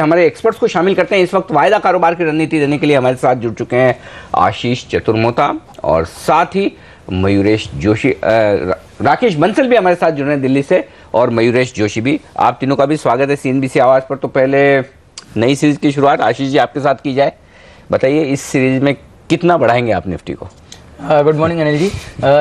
हमारे एक्सपर्ट्स को शामिल करते हैं। इस वक्त वायदा कारोबार की रणनीति देने के लिए हमारे साथ जुड़ चुके हैं आशीष चतुर्मोता और साथ ही मयूरेश जोशी, राकेश बंसल भी हमारे साथ जुड़ रहे हैं दिल्ली से, और मयूरेश जोशी भी। आप तीनों का भी स्वागत है CNBC आवाज़ पर। तो पहले नई सीरीज की शुरुआत आशीष जी आपके साथ की जाए। बताइए इस सीरीज में कितना बढ़ाएंगे आप निफ्टी को? गुड मॉर्निंग अनिल जी।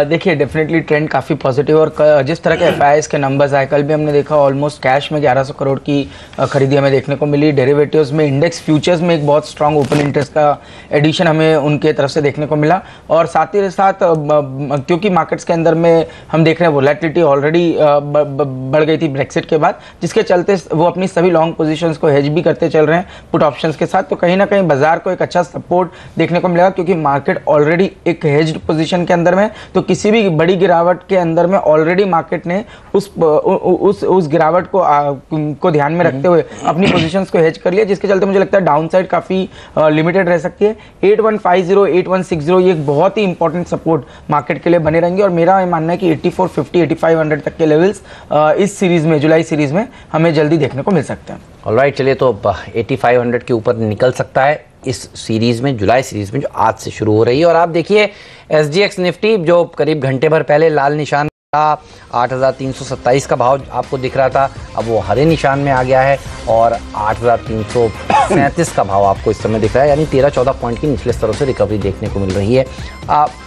देखिए डेफिनेटली ट्रेंड काफ़ी पॉजिटिव और जिस तरह के FIIs के नंबर्स आए, कल भी हमने देखा ऑलमोस्ट कैश में 1100 करोड़ की खरीदी हमें देखने को मिली। डेरिवेटिव्स में, इंडेक्स फ्यूचर्स में एक बहुत स्ट्रांग ओपन इंटरेस्ट का एडिशन हमें उनके तरफ से देखने को मिला। और साथ ही साथ क्योंकि मार्केट्स के अंदर में हम देख रहे हैं वोलेटिलिटी ऑलरेडी बढ़ गई थी ब्रेक्सिट के बाद, जिसके चलते वो अपनी सभी लॉन्ग पोजीशंस को हेज भी करते चल रहे हैं पुट ऑप्शंस के साथ। तो कहीं ना कहीं बाजार को एक अच्छा सपोर्ट देखने को मिलेगा, क्योंकि मार्केट ऑलरेडी एक हेज पोजीशन के अंदर में। तो किसी भी बड़ी गिरावट के अंदर में ऑलरेडी मार्केट ने उस गिरावट को ध्यान में रखते हुए अपनी पोजीशंस को हेज कर लिया, जिसके चलते मुझे लगता है डाउन साइड काफी लिमिटेड रह सकती है। 8150 8160 ये एक बहुत ही इंपॉर्टेंट सपोर्ट मार्केट के लिए बने रहेंगे, और मेरा मानना है कि 8450 8500 तक के लेवल्स इस सीरीज में, जुलाई सीरीज में हमें जल्दी देखने को मिल सकते हैं। ऑलराइट, चलिए तो 8500 के ऊपर निकल सकता है इस सीरीज़ में, जुलाई सीरीज़ में जो आज से शुरू हो रही है। और आप देखिए SGX निफ्टी जो करीब घंटे भर पहले लाल निशान था, 8327 का भाव आपको दिख रहा था, अब वो हरे निशान में आ गया है और 8337 का भाव आपको इस समय दिख रहा है, यानी 13-14 पॉइंट की निचले स्तरों से रिकवरी देखने को मिल रही है।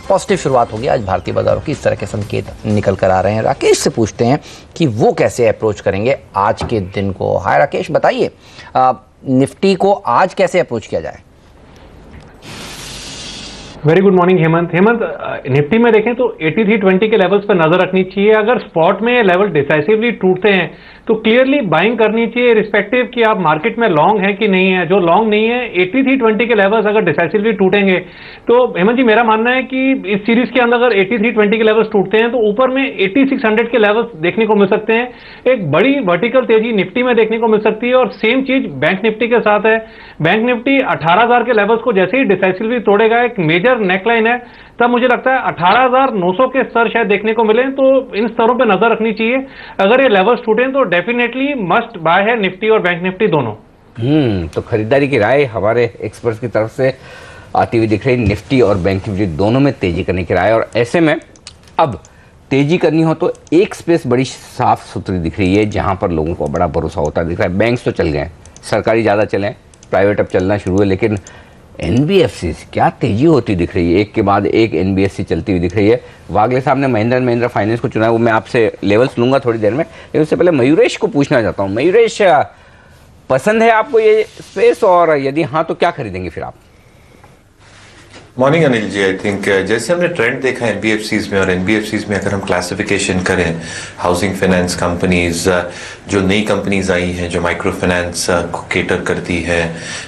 पॉजिटिव शुरुआत होगी आज भारतीय बाजारों की, इस तरह के संकेत निकल कर आ रहे हैं। राकेश से पूछते हैं कि वो कैसे अप्रोच करेंगे आज के दिन को। हाय राकेश, बताइए निफ्टी को आज कैसे अप्रोच किया जाए? Very good morning Hemant. Nifty में देखें तो 8320 के लेवल्स पर नजर रखनी चाहिए। अगर स्पॉट में ये लेवल डिसाइसिवली टूटते हैं तो क्लियरली बाइंग करनी चाहिए, रिस्पेक्टिव कि आप मार्केट में लॉन्ग है कि नहीं है। जो लॉन्ग नहीं है, 8320 के लेवल्स अगर डिसाइसिवली टूटेंगे तो हेमंत जी मेरा मानना है कि इस सीरीज के अंदर अगर 8320 के लेवल्स टूटते हैं तो ऊपर में 8600 के लेवल्स देखने को मिल सकते हैं। एक बड़ी वर्टिकल तेजी निफ्टी में देखने को मिल सकती है, और सेम चीज बैंक निफ्टी के साथ है। बैंक निफ्टी 18000 के लेवल्स को जैसे ही डिसाइसिवली तोड़ेगा, एक मेजर नेकलाइन है, तब मुझे लगता है 18900 के स्तर शायद देखने को मिले। तो इन स्तरों पे नजर रखनी चाहिए। अगर ये लेवल्स टूटें तो डेफिनेटली मस्ट बाय है निफ्टी और बैंक निफ्टी दोनों। तो खरीदारी की राय हमारे एक्सपर्ट्स की तरफ से आती हुई दिख रही। निफ्टी और बैंक निफ्टी दोनों में तेजी करने की राय, और ऐसे में अब तेजी करनी हो तो एक स्पेस बड़ी साफ सुथरी दिख रही है जहां पर लोगों को बड़ा भरोसा होता दिख रहा है। बैंक्स तो चल गए, सरकारी ज़्यादा चले, प्राइवेट अब चलना शुरू है, लेकिन NBFCs क्या तेजी होती दिख रही है। एक के बाद एक NBFC चलती हुई दिख रही है। वागले साहब ने महिंद्रा फाइनेंस को चुना है, वो मैं आपसे लेवल्स लूंगा थोड़ी देर में, लेकिन उससे पहले मयूरेश को पूछना चाहता हूँ। मयूरेश, पसंद है आपको ये स्पेस, और यदि हाँ तो क्या खरीदेंगे फिर आप? Morning Anil ji. I think जैसे हमने ट्रेंड देखा है NBFCs में, और NBFCs में अगर हम क्लासिफिकेशन करें, हाउसिंग फाइनेंस कंपनीज, जो नई कंपनीज आई हैं जो माइक्रो फाइनेंस को केटर करती है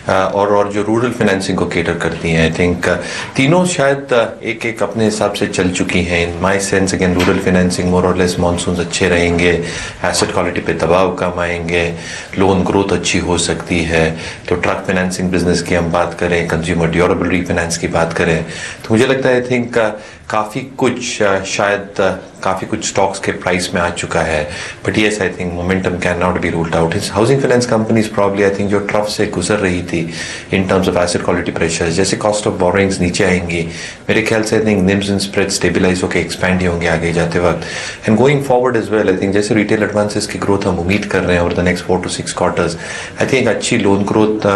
और जो रूरल फाइनेंसिंग को केटर करती हैं, आई थिंक तीनों शायद एक एक अपने हिसाब से चल चुकी हैं। In my sense again rural financing more or less monsoon अच्छे रहेंगे, एसेट क्वालिटी पे दबाव कम आएंगे, लोन ग्रोथ अच्छी हो सकती है। तो ट्रक फाइनेंसिंग बिजनेस की हम बात करें, कंज्यूमर ड्यूरेबल रीफाइनेंस की बात करें, तो मुझे लगता है आई थिंक काफ़ी कुछ शायद काफ़ी कुछ स्टॉक्स के प्राइस में आ चुका है। But yes, I think momentum can not be ruled out. Housing finance companies probably I think जो ट्रफ से गुजर रही थी in terms of asset quality pressure, जैसे कॉस्ट ऑफ बोरोइंग्स नीचे आएंगी, मेरे ख्याल से I think NIMs and spread stabilise होकर एक्सपैंड ही होंगे आगे जाते वक्त। And going forward as well, I think जैसे रिटेल एडवांसेस की ग्रोथ हम उम्मीद कर रहे हैं over the next 4 to 6 quarters, I think अच्छी loan growth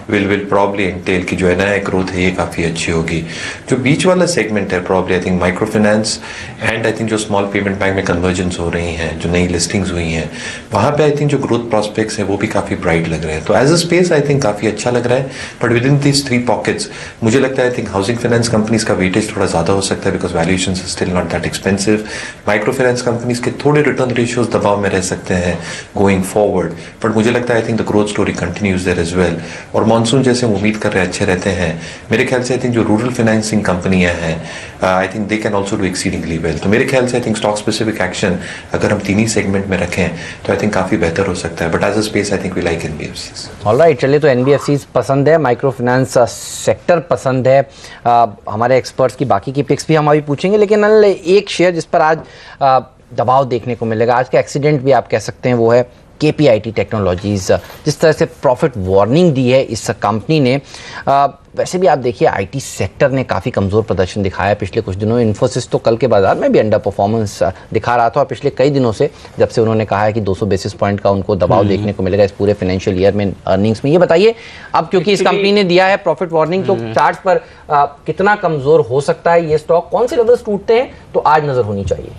will probably entail की जो NII ग्रोथ है ये काफ़ी अच्छी होगी। जो बीच वाला सेगमेंट है probably I think micro finance and I think जो स्मॉल पेमेंट बैंक में कन्वर्जेंस हो रही हैं, जो नई लिस्टिंग्स हुई हैं, वहाँ पे आई थिंक जो ग्रोथ प्रॉस्पेक्ट्स हैं वो भी काफ़ी ब्राइट लग रहे हैं। तो as a space I think काफ़ी अच्छा लग रहा है। But within these 3 pockets मुझे लगता है I think housing finance companies का वेटेज थोड़ा ज़्यादा हो सकता है, because valuation still not that expensive. Micro finance companies के थोड़े रिटर्न रेशियोज दबाव में रह सकते हैं गोइंग फॉरवर्ड, बट मुझे लगता है I think the growth story continues there as well. और मानसून जैसे हम उम्मीद कर रहे हैं अच्छे रहते हैं, मेरे ख्याल से आई थिंक जो रूरल फाइनेंसिंग कंपनियां हैं I think they can also do exceedingly well. तो मेरे ख्याल से I think stock specific action अगर हम तीन ही सेगमेंट में रखें तो आई थिंक काफ़ी बेहतर हो सकता है। But as a space I think we like NBFCs। Alright, चलिए तो NBFCs पसंद है, माइक्रो फाइनेंस सेक्टर पसंद है। हमारे एक्सपर्ट्स की बाकी की पिक्स भी हम अभी पूछेंगे, लेकिन एक शेयर जिस पर आज दबाव देखने को मिलेगा, आज का एक्सीडेंट भी आप कह सकते हैं वो है KPIT टेक्नोलॉजीज़, जिस तरह से प्रॉफिट वार्निंग दी है इस कंपनी ने, वैसे भी आप देखिए आईटी सेक्टर ने काफ़ी कमज़ोर प्रदर्शन दिखाया है पिछले कुछ दिनों में। इन्फोसिस तो कल के बाजार में भी अंडर परफॉर्मेंस दिखा रहा था, और पिछले कई दिनों से जब से उन्होंने कहा है कि 200 बेसिस पॉइंट का उनको दबाव देखने को मिलेगा इस पूरे फाइनेंशियल ईयर में अर्निंग्स में। ये बताइए अब क्योंकि इस कंपनी ने दिया है प्रॉफिट वार्निंग, तो चार्ट पर कितना कमज़ोर हो सकता है ये स्टॉक, कौन से लेवल्स टूटते हैं तो आज नज़र होनी चाहिए?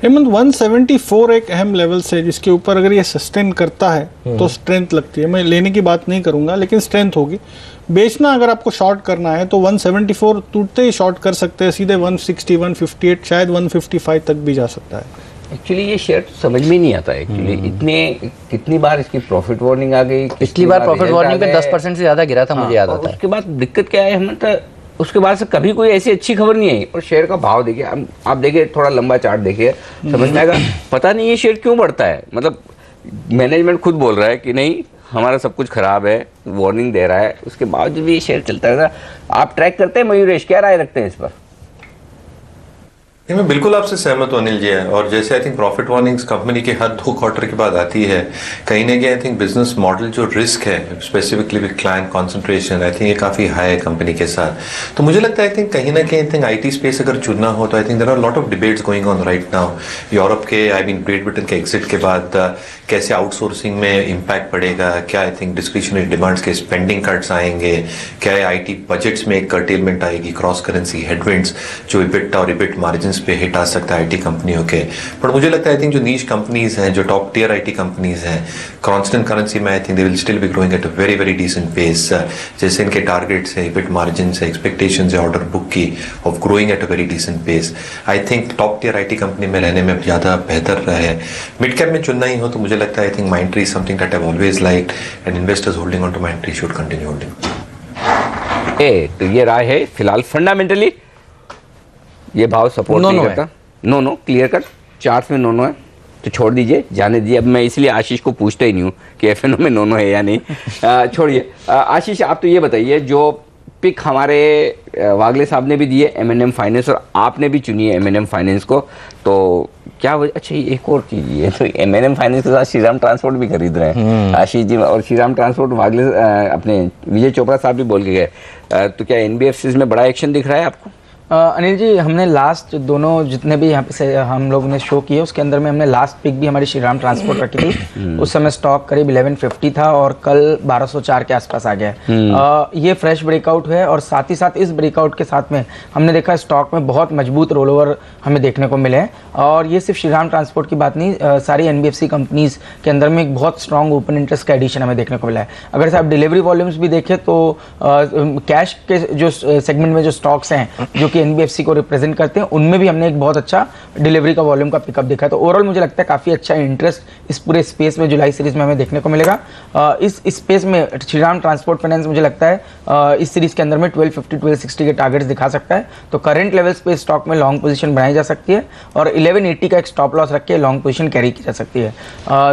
हेमंत 174 एक अहम लेवल से, जिसके ऊपर अगर ये सस्टेन करता है तो स्ट्रेंथ लगती है। मैं लेने की बात नहीं करूंगा, लेकिन स्ट्रेंथ होगी। बेचना अगर आपको शॉर्ट करना है तो 174 टूटते ही शॉर्ट कर सकते हैं, सीधे 160, 158, शायद 155 तक भी जा सकता है। एक्चुअली ये शेयर तो समझ में नहीं आता है एक्चुअली, इतने कितनी बार इसकी प्रॉफिट वार्निंग आ गई, पिछली बार प्रॉफिट वार्निंग पे 10% से ज़्यादा गिरा था, मुझे याद आता है। उसके बाद दिक्कत क्या है हेमंत, उसके बाद से कभी कोई ऐसी अच्छी खबर नहीं आई, और शेयर का भाव देखिए, आप देखिए थोड़ा लंबा चार्ट देखिए, समझ में आएगा। पता नहीं ये शेयर क्यों बढ़ता है, मतलब मैनेजमेंट खुद बोल रहा है कि नहीं हमारा सब कुछ खराब है, वार्निंग दे रहा है, उसके बावजूद भी ये शेयर चलता है। आप ट्रैक करते हैं मयूरेश, क्या राय रखते हैं इस पर? मैं बिल्कुल आपसे सहमत हूं अनिल जी है, और जैसे I think profit warnings company के हर 2 क्वार्टर के बाद आती है, कहीं ना कहीं आई थिंक बिजनेस मॉडल जो रिस्क है specifically with client concentration, I think ये काफी हाई है कंपनी के साथ। तो मुझे लगता है आई थिंक कहीं ना कहीं आई थिंक आईटी स्पेस अगर चुनना हो तो I think there are lot of debates going on right now. Europe के ग्रेट ब्रिटेन के एग्जिट के बाद कैसे आउटसोर्सिंग में इम्पैक्ट पड़ेगा, क्या आई थिंक डिस्क्रिशनरी डिमांड्स के स्पेंडिंग कट्स आएंगे, क्या आईटी बजट्स में एक कर्टेलमेंट आएगी, क्रॉस करेंसी हेडविंड्स जो इबिट और इबिट मार्जिन पे हिट आ सकता है आईटी कंपनियों के। पर मुझे लगता है आई थिंक जो नीश कंपनीज हैं, जो टॉप टियर आईटी कंपनीज हैं, कांस्टेंट करेंसी में I think they will still be growing at a very very decent pace. जैसे इनके टारगेट्स है, इबिट मार्जिन है, एक्सपेक्टेशंस है ऑर्डर बुक की of growing at a very decent pace, I think top tier IT company में रहने में ज्यादा बेहतर है। मिड कैप में चुनना ही हो तो मुझे लगता है I think Mindtree is something that I have always liked, and investors holding on to Mindtree should continue holding. तो ये राय है फिलहाल, फंडामेंटली ये भाव सपोर्ट नहीं करता। नो क्लियर कट, चार्ट में नो है तो छोड़ दीजिए, जाने दीजिए। अब मैं इसलिए आशीष को पूछता ही नहीं हूँ कि एफएनओ में नो है या नहीं। छोड़िए। आशीष आप तो ये बताइए, जो पिक हमारे वागले साहब ने भी दिए M&M फाइनेंस, और आपने भी चुनी है M&M फाइनेंस को, तो क्या वजह? अच्छा एक और चीज ये तो M&M फाइनेंस के साथ श्रीराम ट्रांसपोर्ट भी खरीद रहे हैं आशीष जी, और श्रीराम ट्रांसपोर्ट वागले अपने विजय चोपड़ा साहब भी बोल के गए, तो क्या NBFCs में बड़ा एक्शन दिख रहा है आपको? अनिल जी, हमने लास्ट दोनों जितने भी यहाँ पे से हम लोग ने शो किए उसके अंदर में हमने लास्ट पिक भी हमारी श्रीराम ट्रांसपोर्ट रखी थी। उस समय स्टॉक करीब 1150 था और कल 1204 के आसपास आ गया। ये फ्रेश ब्रेकआउट है, और साथ ही साथ इस ब्रेकआउट के साथ में हमने देखा स्टॉक में बहुत मजबूत रोलओवर हमें देखने को मिले हैं। और ये सिर्फ श्रीराम ट्रांसपोर्ट की बात नहीं, सारी NBFC कंपनीज के अंदर में एक बहुत स्ट्रॉन्ग ओपन इंटरेस्ट का एडिशन हमें देखने को मिला है। अगर से आप डिलीवरी वॉल्यूम्स भी देखें तो कैश के जो सेगमेंट में जो स्टॉक्स हैं जो कि NBFC को रिप्रेजेंट करते हैं, उनमें भी हमने एक बहुत अच्छा डिलीवरी का वॉल्यूम का पिकअप देखा है। तो ओवरऑल मुझे लगता है काफ़ी अच्छा इंटरेस्ट इस पूरे स्पेस में जुलाई सीरीज में हमें देखने को मिलेगा। इस स्पेस में श्रीराम ट्रांसपोर्ट फाइनेंस मुझे लगता है इस सीरीज के अंदर में 1250-1260 के टारगेट्स दिखा सकता है। तो करंट लेवल्स पे स्टॉक में लॉन्ग पोजीशन बनाई जा सकती है, और 1180 का एक स्टॉप लॉस रख के लॉन्ग पोजीशन कैरी की जा सकती है।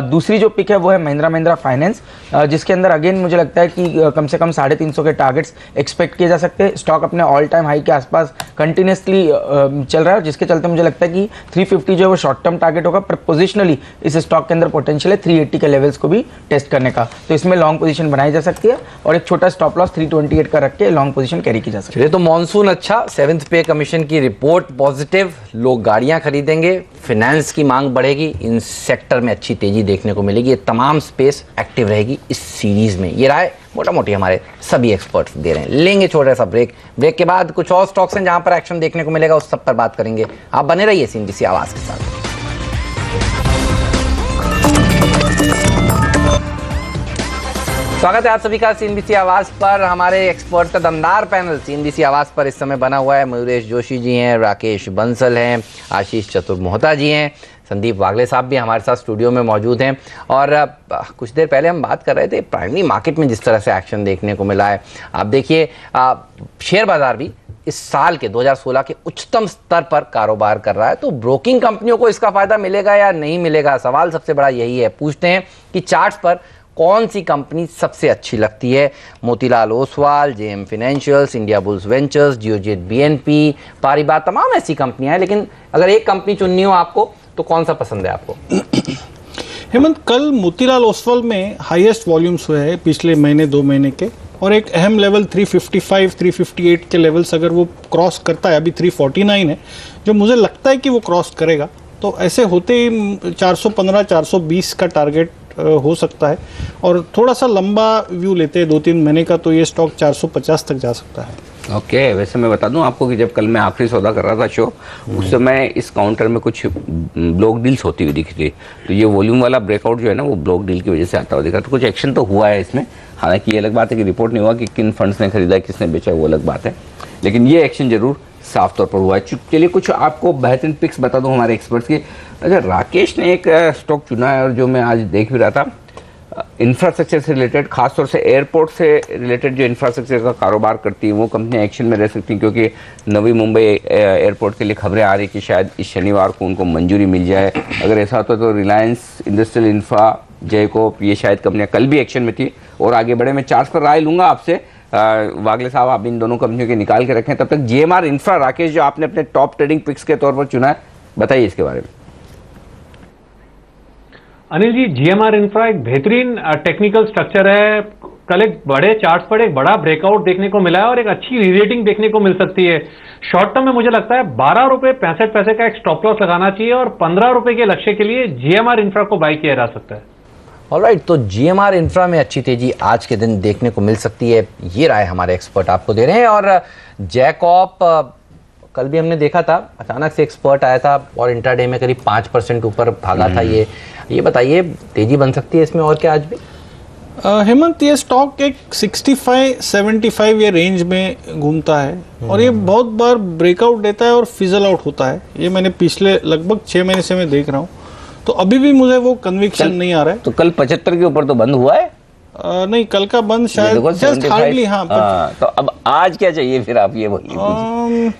दूसरी जो पिक है वो है महिंद्रा फाइनेंस, जिसके अंदर अगेन मुझे लगता है कि कम से कम 350 के टारगेट्स एक्सपेक्ट किए जा सकते हैं। स्टॉक अपने ऑल टाइम हाई के आसपास कंटिन्यूसली चल रहा है, जिसके चलते मुझे लगता है कि 350 जो है वो शॉर्ट टर्म टारगेट होगा, पर पोजिशनली इस स्टॉक के अंदर पोटेंशियल है 380 के लेवल्स को भी टेस्ट करने का। तो इसमें लॉन्ग पोजीशन बनाई जा सकती है, और एक छोटा स्टॉप लॉस 328 का रख के लॉन्ग पोजीशन कैरी की जा सकती है। तो मॉनसून अच्छा, 7th पे कमीशन की रिपोर्ट पॉजिटिव, लोग गाड़ियां खरीदेंगे, फाइनेंस की मांग बढ़ेगी, इन सेक्टर में अच्छी तेजी देखने को मिलेगी, ये तमाम स्पेस एक्टिव रहेगी इस सीरीज में। ये राय मोटा मोटी हमारे सभी एक्सपर्ट्स दे रहे हैं। लेंगे छोटा सा ब्रेक के बाद कुछ और स्टॉक्स हैं जहां पर एक्शन देखने को मिलेगा, उस सब पर बात करेंगे। आप बने रहिए CNBC आवाज के साथ। स्वागत है आप सभी का CNBC आवाज पर। हमारे एक्सपर्ट का दमदार पैनल CNBC आवाज पर इस समय बना हुआ है। मयूरेश जोशी जी हैं, राकेश बंसल हैं, आशीष चतुर्मोहता जी हैं, संदीप वागले साहब भी हमारे साथ स्टूडियो में मौजूद हैं। और कुछ देर पहले हम बात कर रहे थे प्राइमरी मार्केट में जिस तरह से एक्शन देखने को मिला है। आप देखिए शेयर बाजार भी इस साल के 2016 के उच्चतम स्तर पर कारोबार कर रहा है। तो ब्रोकिंग कंपनियों को इसका फायदा मिलेगा या नहीं मिलेगा, सवाल सबसे बड़ा यही है। पूछते हैं कि चार्ट्स पर कौन सी कंपनी सबसे अच्छी लगती है। Motilal Oswal, JM financials, Indiabulls ventures, Geojit BNP, Paribas, तमाम ऐसी कंपनियां हैं, लेकिन अगर एक कंपनी चुननी हो आपको तो कौन सा पसंद है आपको? हेमंत, कल मोतीलाल ओसवाल में हाईएस्ट वॉल्यूम्स हुए हैं पिछले महीने 2 महीने के, और एक अहम लेवल 355 358 के लेवल्स अगर वो क्रॉस करता है, अभी 349 है, जो मुझे लगता है कि वो क्रॉस करेगा, तो ऐसे होते ही 415 420 का टारगेट हो सकता है। और थोड़ा सा लंबा व्यू लेते हैं 2-3 महीने का, तो ये स्टॉक 450 तक जा सकता है। ओके, वैसे मैं बता दूं आपको कि जब कल मैं आखिरी सौदा कर रहा था शो, उस समय इस काउंटर में कुछ ब्लॉक डील्स होती हुई दिखी थी, तो ये वॉल्यूम वाला ब्रेकआउट जो है ना वो ब्लॉक डील की वजह से आता हुआ दिखा, तो कुछ एक्शन तो हुआ है इसमें। हालांकि ये अलग बात है कि रिपोर्ट नहीं हुआ कि किन फंड्स ने खरीदा, किसने बेचा, वो अलग बात है, लेकिन ये एक्शन जरूर साफ तौर पर हुआ है। चलिए कुछ आपको बेहतरीन पिक्स बता दूं हमारे एक्सपर्ट्स की। अच्छा, राकेश ने एक स्टॉक चुना है और जो मैं आज देख भी रहा था, इंफ्रास्ट्रक्चर से रिलेटेड, खासतौर से एयरपोर्ट से रिलेटेड जो इंफ्रास्ट्रक्चर का कारोबार करती है वो कंपनियां एक्शन में रह सकती हैं, क्योंकि नवी मुंबई एयरपोर्ट के लिए खबरें आ रही कि शायद इस शनिवार को उनको मंजूरी मिल जाए। अगर ऐसा होता तो रिलायंस इंडस्ट्रियल इंफ्रा, जयकोप, ये शायद कंपनियां कल भी एक्शन में थी और आगे बढ़े। मैं चार्ट्स पर राय लूंगा आपसे, वागले साहब आप इन दोनों कंपनियों के निकाल के रखें। तब तक जीएमआर इंफ्रा, राकेश, जो आपने अपने टॉप ट्रेडिंग पिक्स के तौर पर चुना है, बताइए इसके बारे में। अनिल जी, जीएमआर इंफ्रा एक बेहतरीन टेक्निकल स्ट्रक्चर है। कल एक बड़े चार्ट्स पर एक बड़ा ब्रेकआउट देखने को मिला है और एक अच्छी रीरेटिंग देखने को मिल सकती है। शॉर्ट टर्म में मुझे लगता है 12 रुपए 65 पैसे का एक स्टॉप लॉस लगाना चाहिए और 15 रुपए के लक्ष्य के लिए जीएमआर इंफ्रा को बाई किया जा सकता है। ऑलराइट, तो जीएमआर इंफ्रा में अच्छी तेजी आज के दिन देखने को मिल सकती है, ये राय हमारे एक्सपर्ट आपको दे रहे हैं। और जैकॉप, कल भी हमने देखा था अचानक से एक्सपर्ट आया था और इंट्राडे में करीब 5% ऊपर भागा था। ये बताइए, तेजी बन सकती है इसमें और क्या आज भी? हेमंत, ये स्टॉक एक 65-75 ये रेंज में घूमता है और ये बहुत बार ब्रेकआउट देता है और फिजल आउट होता है। ये मैंने पिछले लगभग 6 महीने से मैं देख रहा हूँ, तो अभी भी मुझे वो कन्विक्शन नहीं आ रहा है। तो कल 75 के ऊपर तो बंद हुआ है? नहीं, कल का बंद शायद जस्ट हार्डली। हाँ, तो अब आज क्या चाहिए फिर, आप ये बोलिए।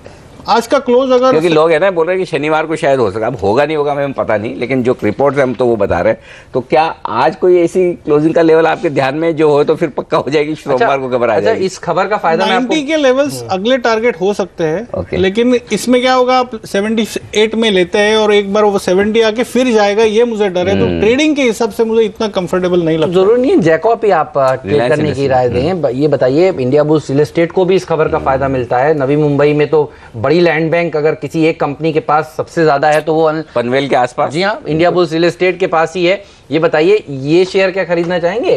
आज का क्लोज अगर, क्योंकि लोग है ना बोल रहे हैं कि शनिवार को शायद हो सका, अब होगा नहीं होगा हमें पता नहीं, लेकिन जो रिपोर्ट है हम तो वो बता रहे हैं। तो क्या आज कोई ऐसी क्लोजिंग का लेवल आपके ध्यान में जो हो तो फिर पक्का हो जाएगी, सोमवार को खबर आ जाएगी? इस खबर का फायदा 90 के लेवल्स अगले टारगेट हो सकते हैं, लेकिन इसमें क्या होगा, आप 78 में लेते हैं और एक बार वो 70 आके फिर जाएगा, ये मुझे डर है। तो ट्रेडिंग के हिसाब से मुझे इतना कंफर्टेबल नहीं लगता। जरूरी नहीं है जैकॉप ही आप ट्रेड करने की राय दें। ये बताइए, इंडिया बुल्स रियल एस्टेट को भी इस खबर का फायदा मिलता है। नवी मुंबई में तो बड़ी लैंड बैंक अगर किसी एक कंपनी के पास सबसे ज्यादा है तो वो पनवेल के आसपास, जी हाँ, इंडिया बुल्स रियल एस्टेट के पास ही है। ये बताइए, ये शेयर क्या खरीदना चाहेंगे?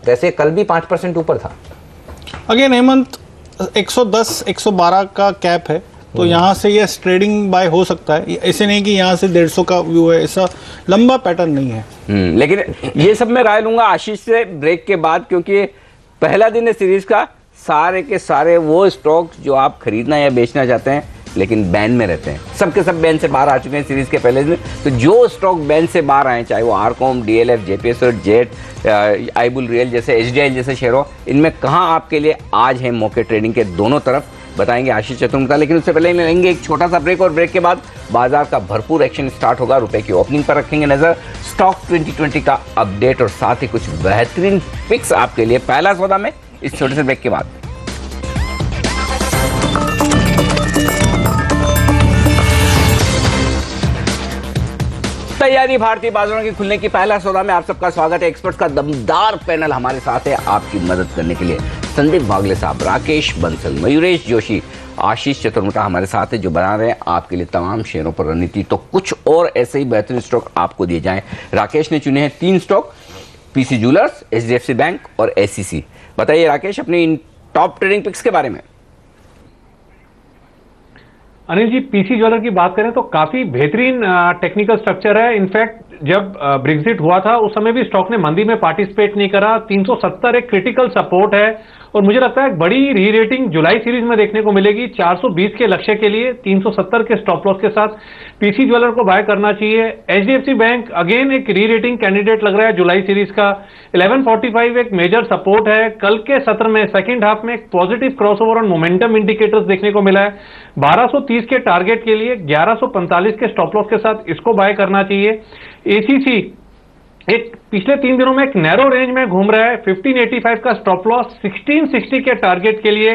वैसे कल भी 5% ऊपर था। अगेन हेमंत, 110 112 का कैप है, तो यहाँ से ये ट्रेडिंग बाय हो सकता है। ऐसे नहीं कि यहाँ से 150 का व्यू है, ऐसा लंबा पैटर्न नहीं है। लेकिन ये सब मैं राय लूंगा आशीष से ब्रेक के बाद, क्योंकि पहला दिन है सीरीज का। सारे के सारे वो स्टॉक जो आप खरीदना या बेचना चाहते हैं लेकिन बैन में रहते हैं, सबके सब बैन से बाहर आ चुके हैं सीरीज के पहले दिन। तो जो स्टॉक बैन से बाहर आए, चाहे वो आरकॉम, डीएलएफ, जेपीएस, जेट, आईबुल रियल जैसे, एचडीआई जैसे शेयर हो, इनमें कहाँ आपके लिए आज है मौके ट्रेडिंग के? दोनों तरफ बताएंगे आशीष चतुर्वेदी। लेकिन उससे पहले लेंगे एक छोटा सा ब्रेक और ब्रेक के बाद बाजार का भरपूर एक्शन स्टार्ट होगा। रुपए की ओपनिंग पर रखेंगे नजर, स्टॉक 2020 का अपडेट और साथ ही कुछ बेहतरीन पिक्स आपके लिए पहला सौदा में इस छोटे से ब्रेक के बाद। तैयारी भारतीय बाजारों की खुलने की पहला सौदा में आप सबका स्वागत है। एक्सपर्ट्स का दमदार पैनल हमारे साथ है आपकी मदद करने के लिए। संदीप वागले साहब, राकेश बंसल, मयूरेश जोशी, आशीष चतुर्वेदी हमारे साथ है, जो बना रहे हैं आपके लिए तमाम शेयरों पर रणनीति। तो कुछ और ऐसे ही बेहतरीन स्टॉक आपको दिए जाएं। राकेश ने चुने हैं 3 stock, PC jewellers, HDFC bank और एससीसी। बताइए राकेश, अपनी इन टॉप ट्रेडिंग पिक्स के बारे में। अनिल जी, पीसी ज्वेलर की बात करें तो काफी बेहतरीन टेक्निकल स्ट्रक्चर है। इनफैक्ट जब ब्रेग्जिट हुआ था उस समय भी स्टॉक ने मंदी में पार्टिसिपेट नहीं करा। 370 एक क्रिटिकल सपोर्ट है और मुझे लगता है एक बड़ी री रेटिंग जुलाई सीरीज में देखने को मिलेगी। 420 के लक्ष्य के लिए 370 के स्टॉप लॉस के साथ पीसी ज्वेलर को बाय करना चाहिए। एचडीएफसी बैंक अगेन एक री रेटिंग कैंडिडेट लग रहा है जुलाई सीरीज का। 1145 एक मेजर सपोर्ट है। कल के सत्र में सेकेंड हाफ में एक पॉजिटिव क्रॉसओवर और मोमेंटम इंडिकेटर्स देखने को मिला है। 1230 के टारगेट के लिए 1145 के स्टॉप लॉस के साथ इसको बाय करना चाहिए। एसीसी एक पिछले 3 दिनों में एक नैरो रेंज में घूम रहा है। 1585 का स्टॉप लॉस, 1660 के टारगेट के लिए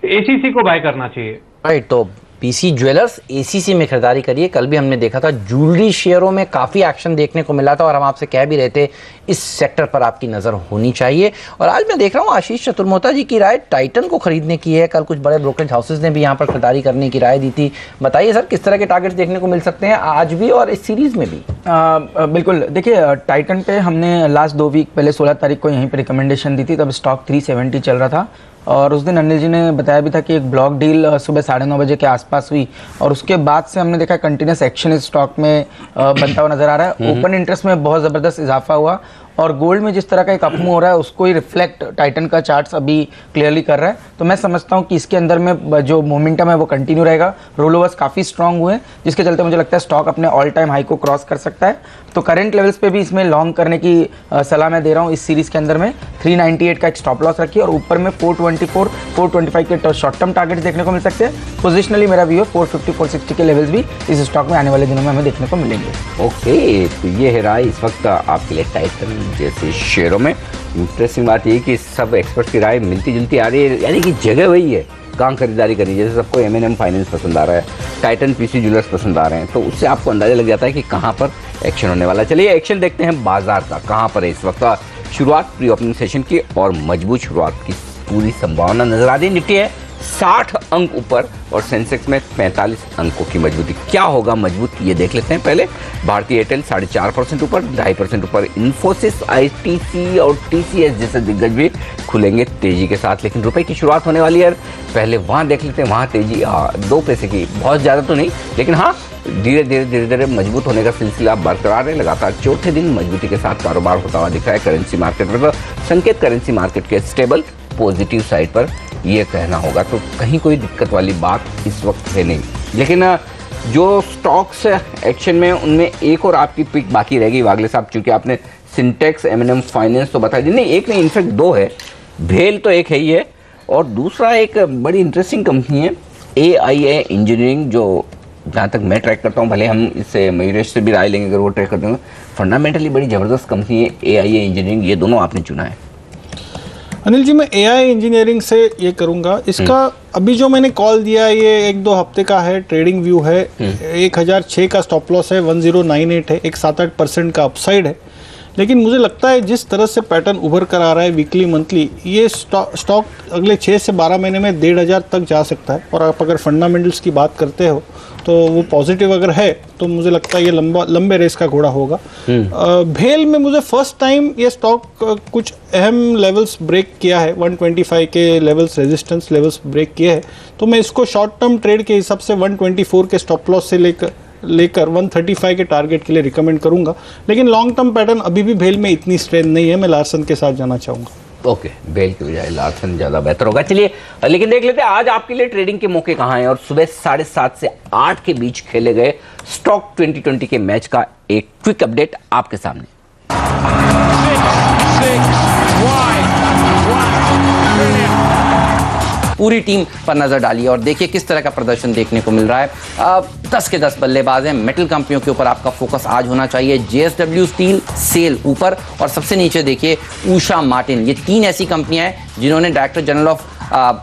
एसीसी को बाय करना चाहिए। राइट, तो पीसी ज्वेलर्स एसीसी में खरीदारी करिए। कल भी हमने देखा था ज्वेलरी शेयरों में काफ़ी एक्शन देखने को मिला था और हम आपसे कह भी रहे थे इस सेक्टर पर आपकी नज़र होनी चाहिए। और आज मैं देख रहा हूँ आशीष चतुर्मोता जी की राय टाइटन को खरीदने की है। कल कुछ बड़े ब्रोकरेज हाउसेज ने भी यहाँ पर खरीदारी करने की राय दी थी। बताइए सर, किस तरह के टारगेट्स देखने को मिल सकते हैं आज भी और इस सीरीज़ में भी? बिल्कुल, देखिए टाइटन पे हमने लास्ट 2 वीक पहले 16 तारीख को यहीं पे रिकमेंडेशन दी थी, तब स्टॉक 370 चल रहा था और उस दिन अनिल जी ने बताया भी था कि एक ब्लॉक डील सुबह 9:30 बजे के आसपास हुई और उसके बाद से हमने देखा कंटिन्यूस एक्शन इस स्टॉक में बनता हुआ नजर आ रहा है। ओपन इंटरेस्ट में बहुत ज़बरदस्त इजाफा हुआ और गोल्ड में जिस तरह का एक अपमूव हो रहा है उसको ही रिफ्लेक्ट टाइटन का चार्ट्स अभी क्लियरली कर रहा है। तो मैं समझता हूँ कि इसके अंदर में जो मोमेंटम है वो कंटिन्यू रहेगा। रोल ओवर्स काफ़ी स्ट्रांग हुए जिसके चलते मुझे लगता है स्टॉक अपने ऑल टाइम हाई को क्रॉस कर सकता है। तो करंट लेवल्स पे भी इसमें लॉन्ग करने की सलाह मैं दे रहा हूँ। इस सीरीज़ के अंदर में 398 का एक स्टॉप लॉस रखिए और ऊपर में 424, 425 के शॉर्ट टर्म टारगेट्स देखने को मिल सकते हैं। पोजिशनली मेरा व्यू है 450, 460 के लेवल्स भी इस स्टॉक में आने वाले दिनों में हमें देखने को मिलेंगे। ओके, तो ये है राय इस वक्त आपके लिए टाइटन जैसे शेयरों में। इंटरेस्टिंग बात ये कि सब एक्सपर्ट्स की राय मिलती जुलती आ रही है, यानी कि जगह वही है कहाँ खरीदारी करनी। जैसे सबको M&M फाइनेंस पसंद आ रहा है, टाइटन पीसी ज्वेलर्स पसंद आ रहे हैं, तो उससे आपको अंदाजा लग जाता है कि कहाँ पर एक्शन होने वाला है। चलिए एक्शन देखते हैं बाजार का, कहाँ पर है इस वक्त शुरुआत प्री ओपनिंग सेशन की और मजबूत शुरुआत की पूरी संभावना नजर आ रही है। निफ्टी है 60 अंक ऊपर और सेंसेक्स में 45 अंकों की मजबूती। क्या होगा मजबूत ये देख लेते हैं पहले। भारतीय एयरटेल 4.5% ऊपर, 2.5% ऊपर। इन्फोसिस, ITC और TCS जैसे दिग्गज भी खुलेंगे तेजी के साथ, लेकिन रुपए की शुरुआत होने वाली है। पहले वहाँ देख लेते हैं, वहाँ तेजी 2 पैसे की, बहुत ज़्यादा तो नहीं, लेकिन हाँ धीरे धीरे मजबूत होने का सिलसिला बरकरार है। लगातार चौथे दिन मजबूती के साथ कारोबार होता हुआ दिख रहा है करेंसी मार्केट में। तो संकेत करेंसी मार्केट के स्टेबल पॉजिटिव साइड पर ये कहना होगा, तो कहीं कोई दिक्कत वाली बात इस वक्त है नहीं। लेकिन जो स्टॉक्स एक्शन में उनमें एक और आपकी पिक बाकी रहेगी वागले साहब, चूंकि आपने सिंटेक्स, M&M फाइनेंस तो बता दी, नहीं एक नहीं इनफैक्ट 2 है। भेल तो एक है ही है और दूसरा एक बड़ी इंटरेस्टिंग कंपनी है AIA इंजीनियरिंग, जो जहाँ तक मैं ट्रैक करता हूँ, भले हम इससे मयूरेश से भी राय लेंगे अगर वो ट्रैक करते हैं, फंडामेंटली बड़ी ज़बरदस्त कंपनी है AIA इंजीनियरिंग। ये दोनों आपने चुना है। अनिल जी, मैं AI इंजीनियरिंग से ये करूंगा। इसका अभी जो मैंने कॉल दिया ये 1-2 हफ्ते का है, ट्रेडिंग व्यू है। 1006 का स्टॉप लॉस है, 1098 है, एक 7-8% का अपसाइड है। लेकिन मुझे लगता है जिस तरह से पैटर्न उभर कर आ रहा है वीकली मंथली, ये स्टॉक अगले 6 से 12 महीने में 1,500 तक जा सकता है। और आप अगर फंडामेंटल्स की बात करते हो तो वो पॉजिटिव अगर है तो मुझे लगता है ये लंबे रेस का घोड़ा होगा। भेल में मुझे फर्स्ट टाइम ये स्टॉक कुछ अहम लेवल्स ब्रेक किया है, 125 के लेवल्स, रेजिस्टेंस लेवल्स ब्रेक किए हैं, तो मैं इसको शॉर्ट टर्म ट्रेड के हिसाब से 124 के स्टॉप लॉस से लेकर 135 के टारगेट के लिए रिकमेंड करूंगा। लेकिन लॉन्ग टर्म पैटर्न अभी भी भेल में इतनी स्ट्रेंथ नहीं है, मैं लार्सन के साथ जाना चाहूँगा। ओके, बेल की बजाय लार्सन ज़्यादा बेहतर होगा। चलिए लेकिन देख लेते हैं आज आपके लिए ट्रेडिंग के मौके कहाँ हैं और सुबह 7:30 से 8 के बीच खेले गए स्टॉक 2020 के मैच का एक क्विक अपडेट आपके सामने। पूरी टीम पर नजर डालिए और देखिए किस तरह का प्रदर्शन देखने को मिल रहा है। 10 के 10 बल्लेबाज हैं। मेटल कंपनियों के ऊपर आपका फोकस आज होना चाहिए। JSW स्टील, सेल ऊपर और सबसे नीचे देखिए उषा मार्टिन। ये 3 ऐसी कंपनियां हैं जिन्होंने director general of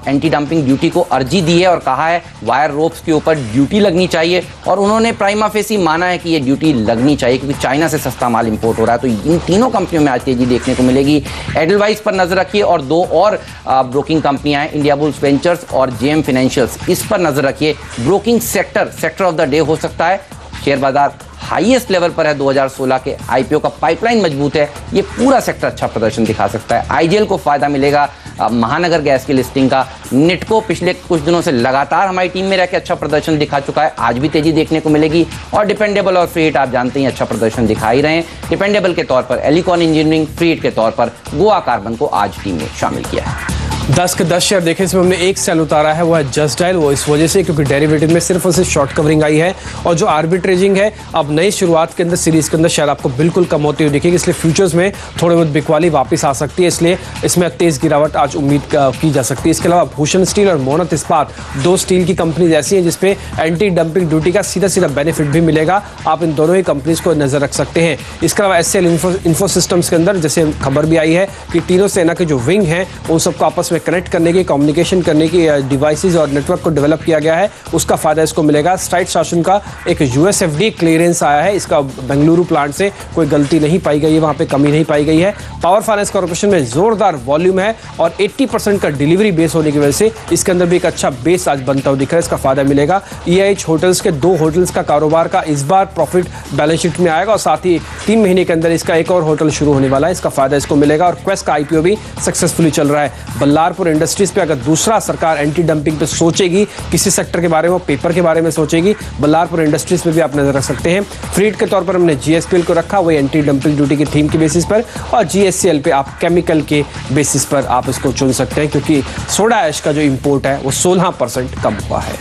anti dumping duty को अर्जी दी है और कहा है वायर रोप्स के ऊपर ड्यूटी लगनी चाहिए और उन्होंने प्राइमा फेसी माना है कि ये ड्यूटी लगनी चाहिए क्योंकि चाइना से सस्ता माल इंपोर्ट हो रहा है। तो इन तीनों कंपनियों में आज तेजी देखने को मिलेगी। एडलवाइस पर नजर रखिए और 2 और ब्रोकिंग कंपनियां हैं, इंडिया बुल्स वेंचर्स और JM फाइनेंशियल्स, इस पर नजर रखिए। Broking sector of the day हो सकता है। शेयर बाजार हाईएस्ट लेवल पर है 2016 के। IPO का पाइपलाइन मजबूत है, ये पूरा सेक्टर अच्छा प्रदर्शन दिखा सकता है। IGL को फायदा मिलेगा महानगर गैस की लिस्टिंग का। निटको पिछले कुछ दिनों से लगातार हमारी टीम में रहकर अच्छा प्रदर्शन दिखा चुका है, आज भी तेजी देखने को मिलेगी। और डिपेंडेबल और फ्रीट आप जानते हैं अच्छा प्रदर्शन दिखा ही रहे हैं। डिपेंडेबल के तौर पर एलिकॉन इंजीनियरिंग, फ्रीट के तौर पर गोवा कार्बन को आज टीम में शामिल किया है। 10 के 10 शेयर देखें, इसमें हमने एक सेल उतारा है, वो है जस्ट डायल। वो इस वजह से क्योंकि डेरिवेटिव में सिर्फ और सिर्फ शॉर्ट कवरिंग आई है और जो आर्बिट्रेजिंग है अब नई शुरुआत के अंदर सीरीज के अंदर शायद आपको बिल्कुल कम होती हुई दिखेगी, इसलिए फ्यूचर्स में थोड़ी बहुत बिकवाली वापस आ सकती है, इसलिए इसमें तेज गिरावट आज उम्मीद की जा सकती है। इसके अलावा भूषण स्टील और मोहनत इस्पात 2 स्टील की कंपनीज ऐसी हैं जिसपे एंटी डंपिंग ड्यूटी का सीधा बेनिफिट भी मिलेगा। आप इन दोनों ही कंपनीज को नजर रख सकते हैं। इसके अलावा SCL इंफो सिस्टम्स के अंदर जैसे खबर भी आई है कि तीनों सेना के जो विंग हैं उन सबको आपस में में कनेक्ट करने की, कम्युनिकेशन करने की डिवाइसेस और नेटवर्क को डेवलप किया गया है, उसका फायदा इसको मिलेगा। स्ट्राइट शासन का एक USFDA क्लियरेंस आया है, इसका बेंगलुरु प्लांट से कोई गलती नहीं पाई गई है, वहाँ पे कमी नहीं पाई गई है। पावर फाइनेंस कॉर्पोरेशन में जोरदार वॉल्यूम है और 80% का डिलीवरी बेस होने की वजह से इसके अंदर भी एक अच्छा बेस आज बनता हुआ दिख रहा है, इसका फायदा मिलेगा। EIH होटल्स के 2 होटल्स का कारोबार का इस बार प्रॉफिट बैलेंस शीट में आएगा और साथ ही 3 महीने के अंदर इसका एक और होटल शुरू होने वाला है, इसका फायदा इसको मिलेगा। और क्वेस्ट का IPO भी सक्सेसफुली चल रहा है। बल्लारपुर इंडस्ट्रीज पे अगर दूसरा सरकार एंटी डंपिंग पे सोचेगी, किसी सेक्टर के बारे में, पेपर के बारे में सोचेगी, बल्लारपुर इंडस्ट्रीज पे भी आप नजर रख सकते हैं। फ्रीड के तौर पर हमने GSPL को रखा, वही एंटी डंपिंग ड्यूटी की थीम के बेसिस पर, और GSCL पे आप केमिकल के बेसिस पर आप इसको चुन सकते हैं, क्योंकि सोडा ऐश का जो इंपोर्ट है वो 16% कम हुआ है।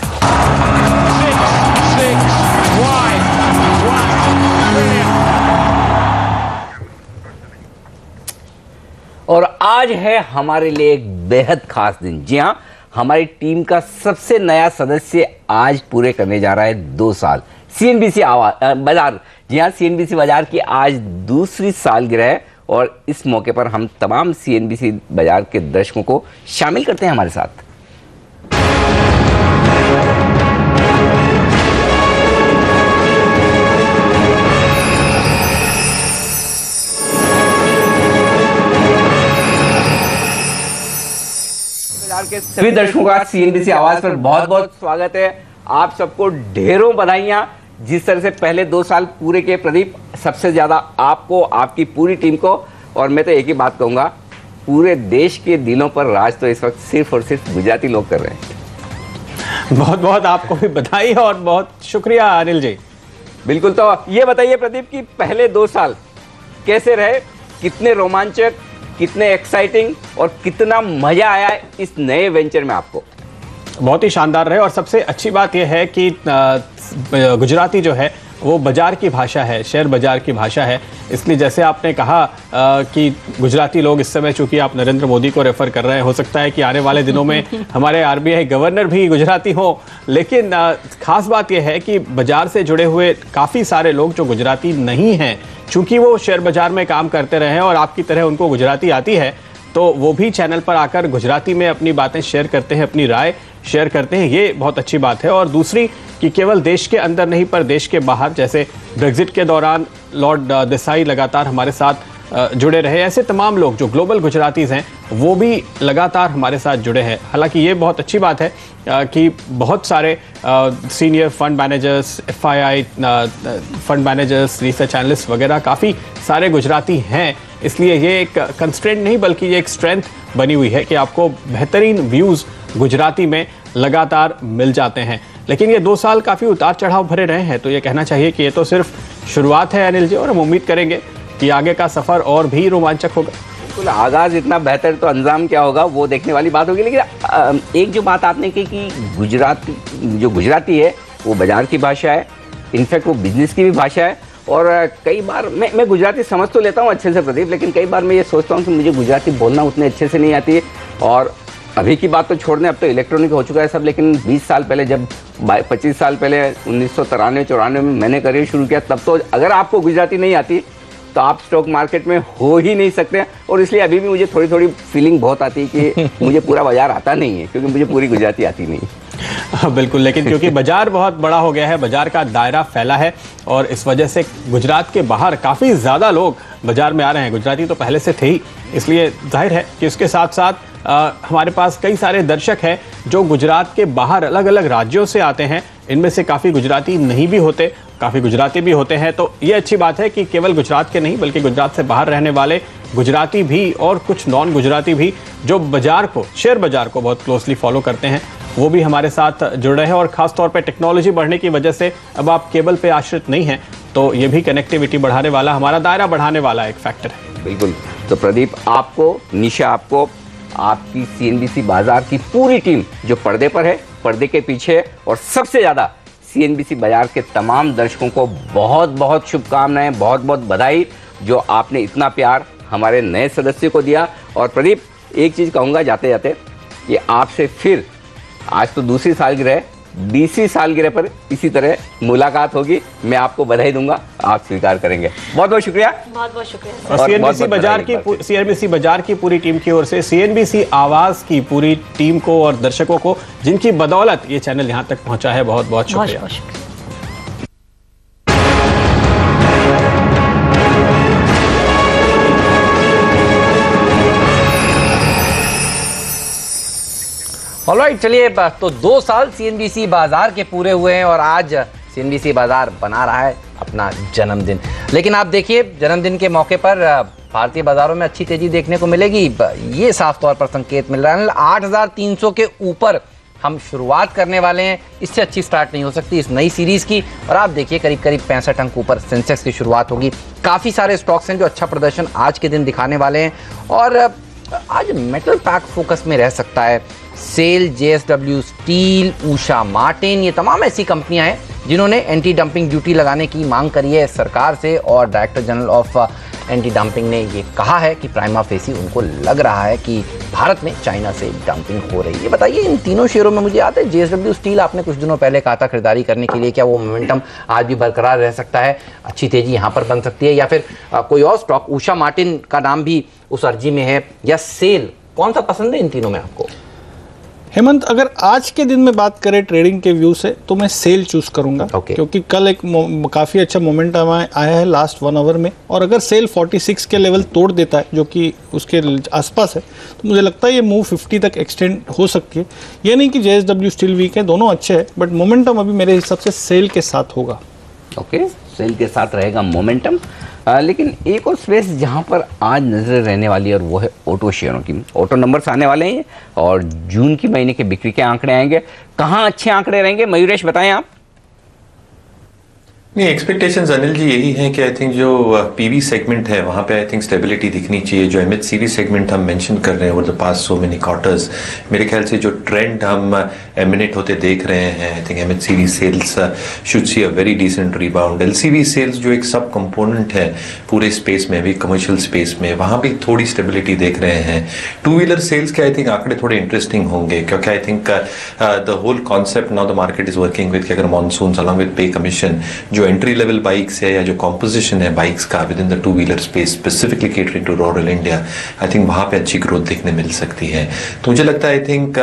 और आज है हमारे लिए एक बेहद खास दिन। जी हाँ, हमारी टीम का सबसे नया सदस्य आज पूरे करने जा रहा है 2 साल। CNBC बाजार, जी हाँ, CNBC बाजार की आज दूसरी सालगिरह है और इस मौके पर हम तमाम CNBC बाजार के दर्शकों को शामिल करते हैं हमारे साथ। के सभी दर्शकों का CNBC आवाज पर बहुत बहुत स्वागत है। आप सबको ढेरों बधाइयां। जिस तरह से पहले 2 साल पूरे किए प्रदीप, सबसे ज्यादा आपको, आपकी पूरी टीम को, और मैं तो एक ही बात कहूंगा, पूरे देश के दिलों पर राज तो इस वक्त सिर्फ और सिर्फ गुजराती लोग कर रहे हैं। बहुत बहुत आपको भी बधाई और बहुत शुक्रिया अनिल जी। बिल्कुल, तो ये बताइए प्रदीप कि पहले 2 साल कैसे रहे, कितने रोमांचक, कितने एक्साइटिंग और कितना मजा आया इस नए वेंचर में आपको? बहुत ही शानदार रहे और सबसे अच्छी बात यह है कि गुजराती जो है वो बाजार की भाषा है, शेयर बाजार की भाषा है। इसलिए जैसे आपने कहा कि गुजराती लोग इस समय, चूंकि आप नरेंद्र मोदी को रेफर कर रहे हैं, हो सकता है कि आने वाले दिनों में हमारे RBI गवर्नर भी गुजराती हो, लेकिन खास बात यह है कि बाजार से जुड़े हुए काफ़ी सारे लोग जो गुजराती नहीं हैं, चूंकि वो शेयर बाजार में काम करते रहे हैं और आपकी तरह उनको गुजराती आती है, तो वो भी चैनल पर आकर गुजराती में अपनी बातें शेयर करते हैं, अपनी राय शेयर करते हैं। ये बहुत अच्छी बात है। और दूसरी कि केवल देश के अंदर नहीं पर देश के बाहर, जैसे ब्रेग्जिट के दौरान लॉर्ड देसाई लगातार हमारे साथ जुड़े रहे, ऐसे तमाम लोग जो ग्लोबल गुजरातीज़ हैं वो भी लगातार हमारे साथ जुड़े हैं। हालांकि ये बहुत अच्छी बात है कि बहुत सारे senior fund managers, FII fund managers, research analyst वगैरह काफ़ी सारे गुजराती हैं। इसलिए ये एक कंस्ट्रेंट नहीं बल्कि ये एक स्ट्रेंथ बनी हुई है कि आपको बेहतरीन व्यूज़ गुजराती में लगातार मिल जाते हैं। लेकिन ये 2 साल काफ़ी उतार चढ़ाव भरे रहे हैं, तो ये कहना चाहिए कि ये तो सिर्फ शुरुआत है अनिल जी, और हम उम्मीद करेंगे कि आगे का सफ़र और भी रोमांचक होगा। बिल्कुल, आगाज़ इतना बेहतर तो अंजाम क्या होगा वो देखने वाली बात होगी। लेकिन एक जो बात आपने की कि गुजराती है वो बाजार की भाषा है, इनफैक्ट वो बिजनेस की भी भाषा है। और कई बार मैं गुजराती समझ तो लेता हूँ अच्छे से प्रदीप, लेकिन कई बार मैं ये सोचता हूँ कि मुझे गुजराती बोलना उतने अच्छे से नहीं आती है। और अभी की बात तो छोड़ दें, अब तो इलेक्ट्रॉनिक हो चुका है सब, लेकिन 20 साल पहले, जब 25 साल पहले 1993-94 में मैंने करियर शुरू किया, तब तो अगर आपको गुजराती नहीं आती तो आप स्टॉक मार्केट में हो ही नहीं सकते। और इसलिए अभी भी मुझे थोड़ी थोड़ी फीलिंग बहुत आती है कि मुझे पूरा बाजार आता नहीं है, क्योंकि मुझे पूरी गुजराती आती नहीं। बिल्कुल, लेकिन क्योंकि बाजार बहुत बड़ा हो गया है, बाजार का दायरा फैला है और इस वजह से गुजरात के बाहर काफ़ी ज़्यादा लोग बाजार में आ रहे हैं। गुजराती तो पहले से थे ही, इसलिए जाहिर है कि उसके साथ साथ हमारे पास कई सारे दर्शक हैं जो गुजरात के बाहर अलग अलग राज्यों से आते हैं। इनमें से काफ़ी गुजराती नहीं भी होते, काफ़ी गुजराती भी होते हैं। तो ये अच्छी बात है कि केवल गुजरात के नहीं बल्कि गुजरात से बाहर रहने वाले गुजराती भी और कुछ नॉन गुजराती भी जो बाजार को, शेयर बाजार को बहुत क्लोजली फॉलो करते हैं, वो भी हमारे साथ जुड़े हैं। और ख़ास तौर पे टेक्नोलॉजी बढ़ने की वजह से अब आप केबल पे आश्रित नहीं हैं, तो ये भी कनेक्टिविटी बढ़ाने वाला, हमारा दायरा बढ़ाने वाला एक फैक्टर है। बिल्कुल। तो प्रदीप, आपको, निशा, आपको, आपकी CNBC बाजार की पूरी टीम जो पर्दे पर है, पर्दे के पीछे है, और सबसे ज़्यादा CNBC बाजार के तमाम दर्शकों को बहुत बहुत शुभकामनाएं, बहुत बहुत बधाई जो आपने इतना प्यार हमारे नए सदस्य को दिया। और प्रदीप, एक चीज़ कहूँगा जाते जाते कि आपसे फिर, आज तो दूसरी सालगिरह है, 20वीं सालगिरह पर इसी तरह मुलाकात होगी। मैं आपको बधाई दूंगा, आप स्वीकार करेंगे। बहुत बहुत शुक्रिया। बहुत बहुत शुक्रिया। और सीएनबीसी बाजार की पूरी टीम की ओर से, सीएनबीसी आवाज की पूरी टीम को और दर्शकों को, जिनकी बदौलत ये चैनल यहाँ तक पहुंचा है, बहुत बहुत शुक्रिया। ऑलराइट, चलिए तो 2 साल सीएनबीसी बाजार के पूरे हुए हैं और आज सीएनबीसी बाजार बना रहा है अपना जन्मदिन। लेकिन आप देखिए, जन्मदिन के मौके पर भारतीय बाजारों में अच्छी तेजी देखने को मिलेगी, ये साफ तौर पर संकेत मिल रहा है। 8,300 के ऊपर हम शुरुआत करने वाले हैं, इससे अच्छी स्टार्ट नहीं हो सकती इस नई सीरीज की। और आप देखिए करीब करीब 65 अंक ऊपर सेंसेक्स की शुरुआत होगी। काफ़ी सारे स्टॉक्स हैं जो अच्छा प्रदर्शन आज के दिन दिखाने वाले हैं और आज मेटल पैक फोकस में रह सकता है। Cell, JSW steel, Usha Martin, ये तमाम ऐसी कंपनियां हैं जिन्होंने एंटी डंपिंग ड्यूटी लगाने की मांग करी है सरकार से और director general of anti dumping ने ये कहा है कि प्राइमा फेसी उनको लग रहा है कि भारत में चाइना से डंपिंग हो रही है। ये बताइए, इन तीनों शेयरों में मुझे याद है जेएसडब्ल्यू स्टील आपने कुछ दिनों पहले कहा था खरीदारी करने के लिए, क्या वो मोमेंटम आज भी बरकरार रह सकता है? अच्छी तेजी यहाँ पर बन सकती है या फिर कोई और स्टॉक, उषा मार्टिन का नाम भी उस अर्जी में है, या सेल? कौन सा पसंद है इन तीनों में आपको? हेमंत, अगर आज के दिन में बात करें ट्रेडिंग के व्यू से तो मैं सेल चूज करूंगा। क्योंकि कल एक काफ़ी अच्छा मोमेंटम आया है लास्ट 1 आवर में, और अगर सेल 46 के लेवल तोड़ देता है जो कि उसके आसपास है, तो मुझे लगता है ये मूव 50 तक एक्सटेंड हो सकती है। ये नहीं कि जेएसडब्ल्यू स्टील वीक है, दोनों अच्छे हैं, बट मोमेंटम अभी मेरे हिसाब से सेल के साथ होगा। ओके, सेल के साथ रहेगा मोमेंटम। लेकिन एक और स्पेस जहां पर आज नजर रहने वाली है और वो है ऑटो शेयरों की। ऑटो नंबर्स आने वाले हैं और जून की महीने के बिक्री के आंकड़े आएंगे। कहाँ अच्छे आंकड़े रहेंगे, मयूरेश बताएं आप। नहीं, एक्सपेक्टेशंस अनिल जी यही है कि आई थिंक जो पीवी सेगमेंट है वहाँ पे आई थिंक स्टेबिलिटी दिखनी चाहिए। जो एमएचसीवी सेगमेंट हम मेंशन कर रहे हैं over the past so many quarters, मेरे ख्याल से जो ट्रेंड हम एमिनेट होते देख रहे हैं, I think MHCV sales should see a very decent rebound. LCV sales जो एक सब कंपोनेंट है पूरे स्पेस में, भी कमर्शियल स्पेस में, वहाँ भी थोड़ी स्टेबिलिटी देख रहे हैं। 2 व्हीलर सेल्स के आई थिंक आंकड़े थोड़े इंटरेस्टिंग होंगे क्योंकि I think the whole concept now the market is working with कि अगर monsoon along with pay commission, जो एंट्री लेवल बाइक्स है या जो कॉम्पोजिशन है बाइक्स का within the 2 wheeler space specifically catering to rural India, I think वहां पे अच्छी ग्रोथ देखने मिल सकती है। तो मुझे लगता है आई थिंक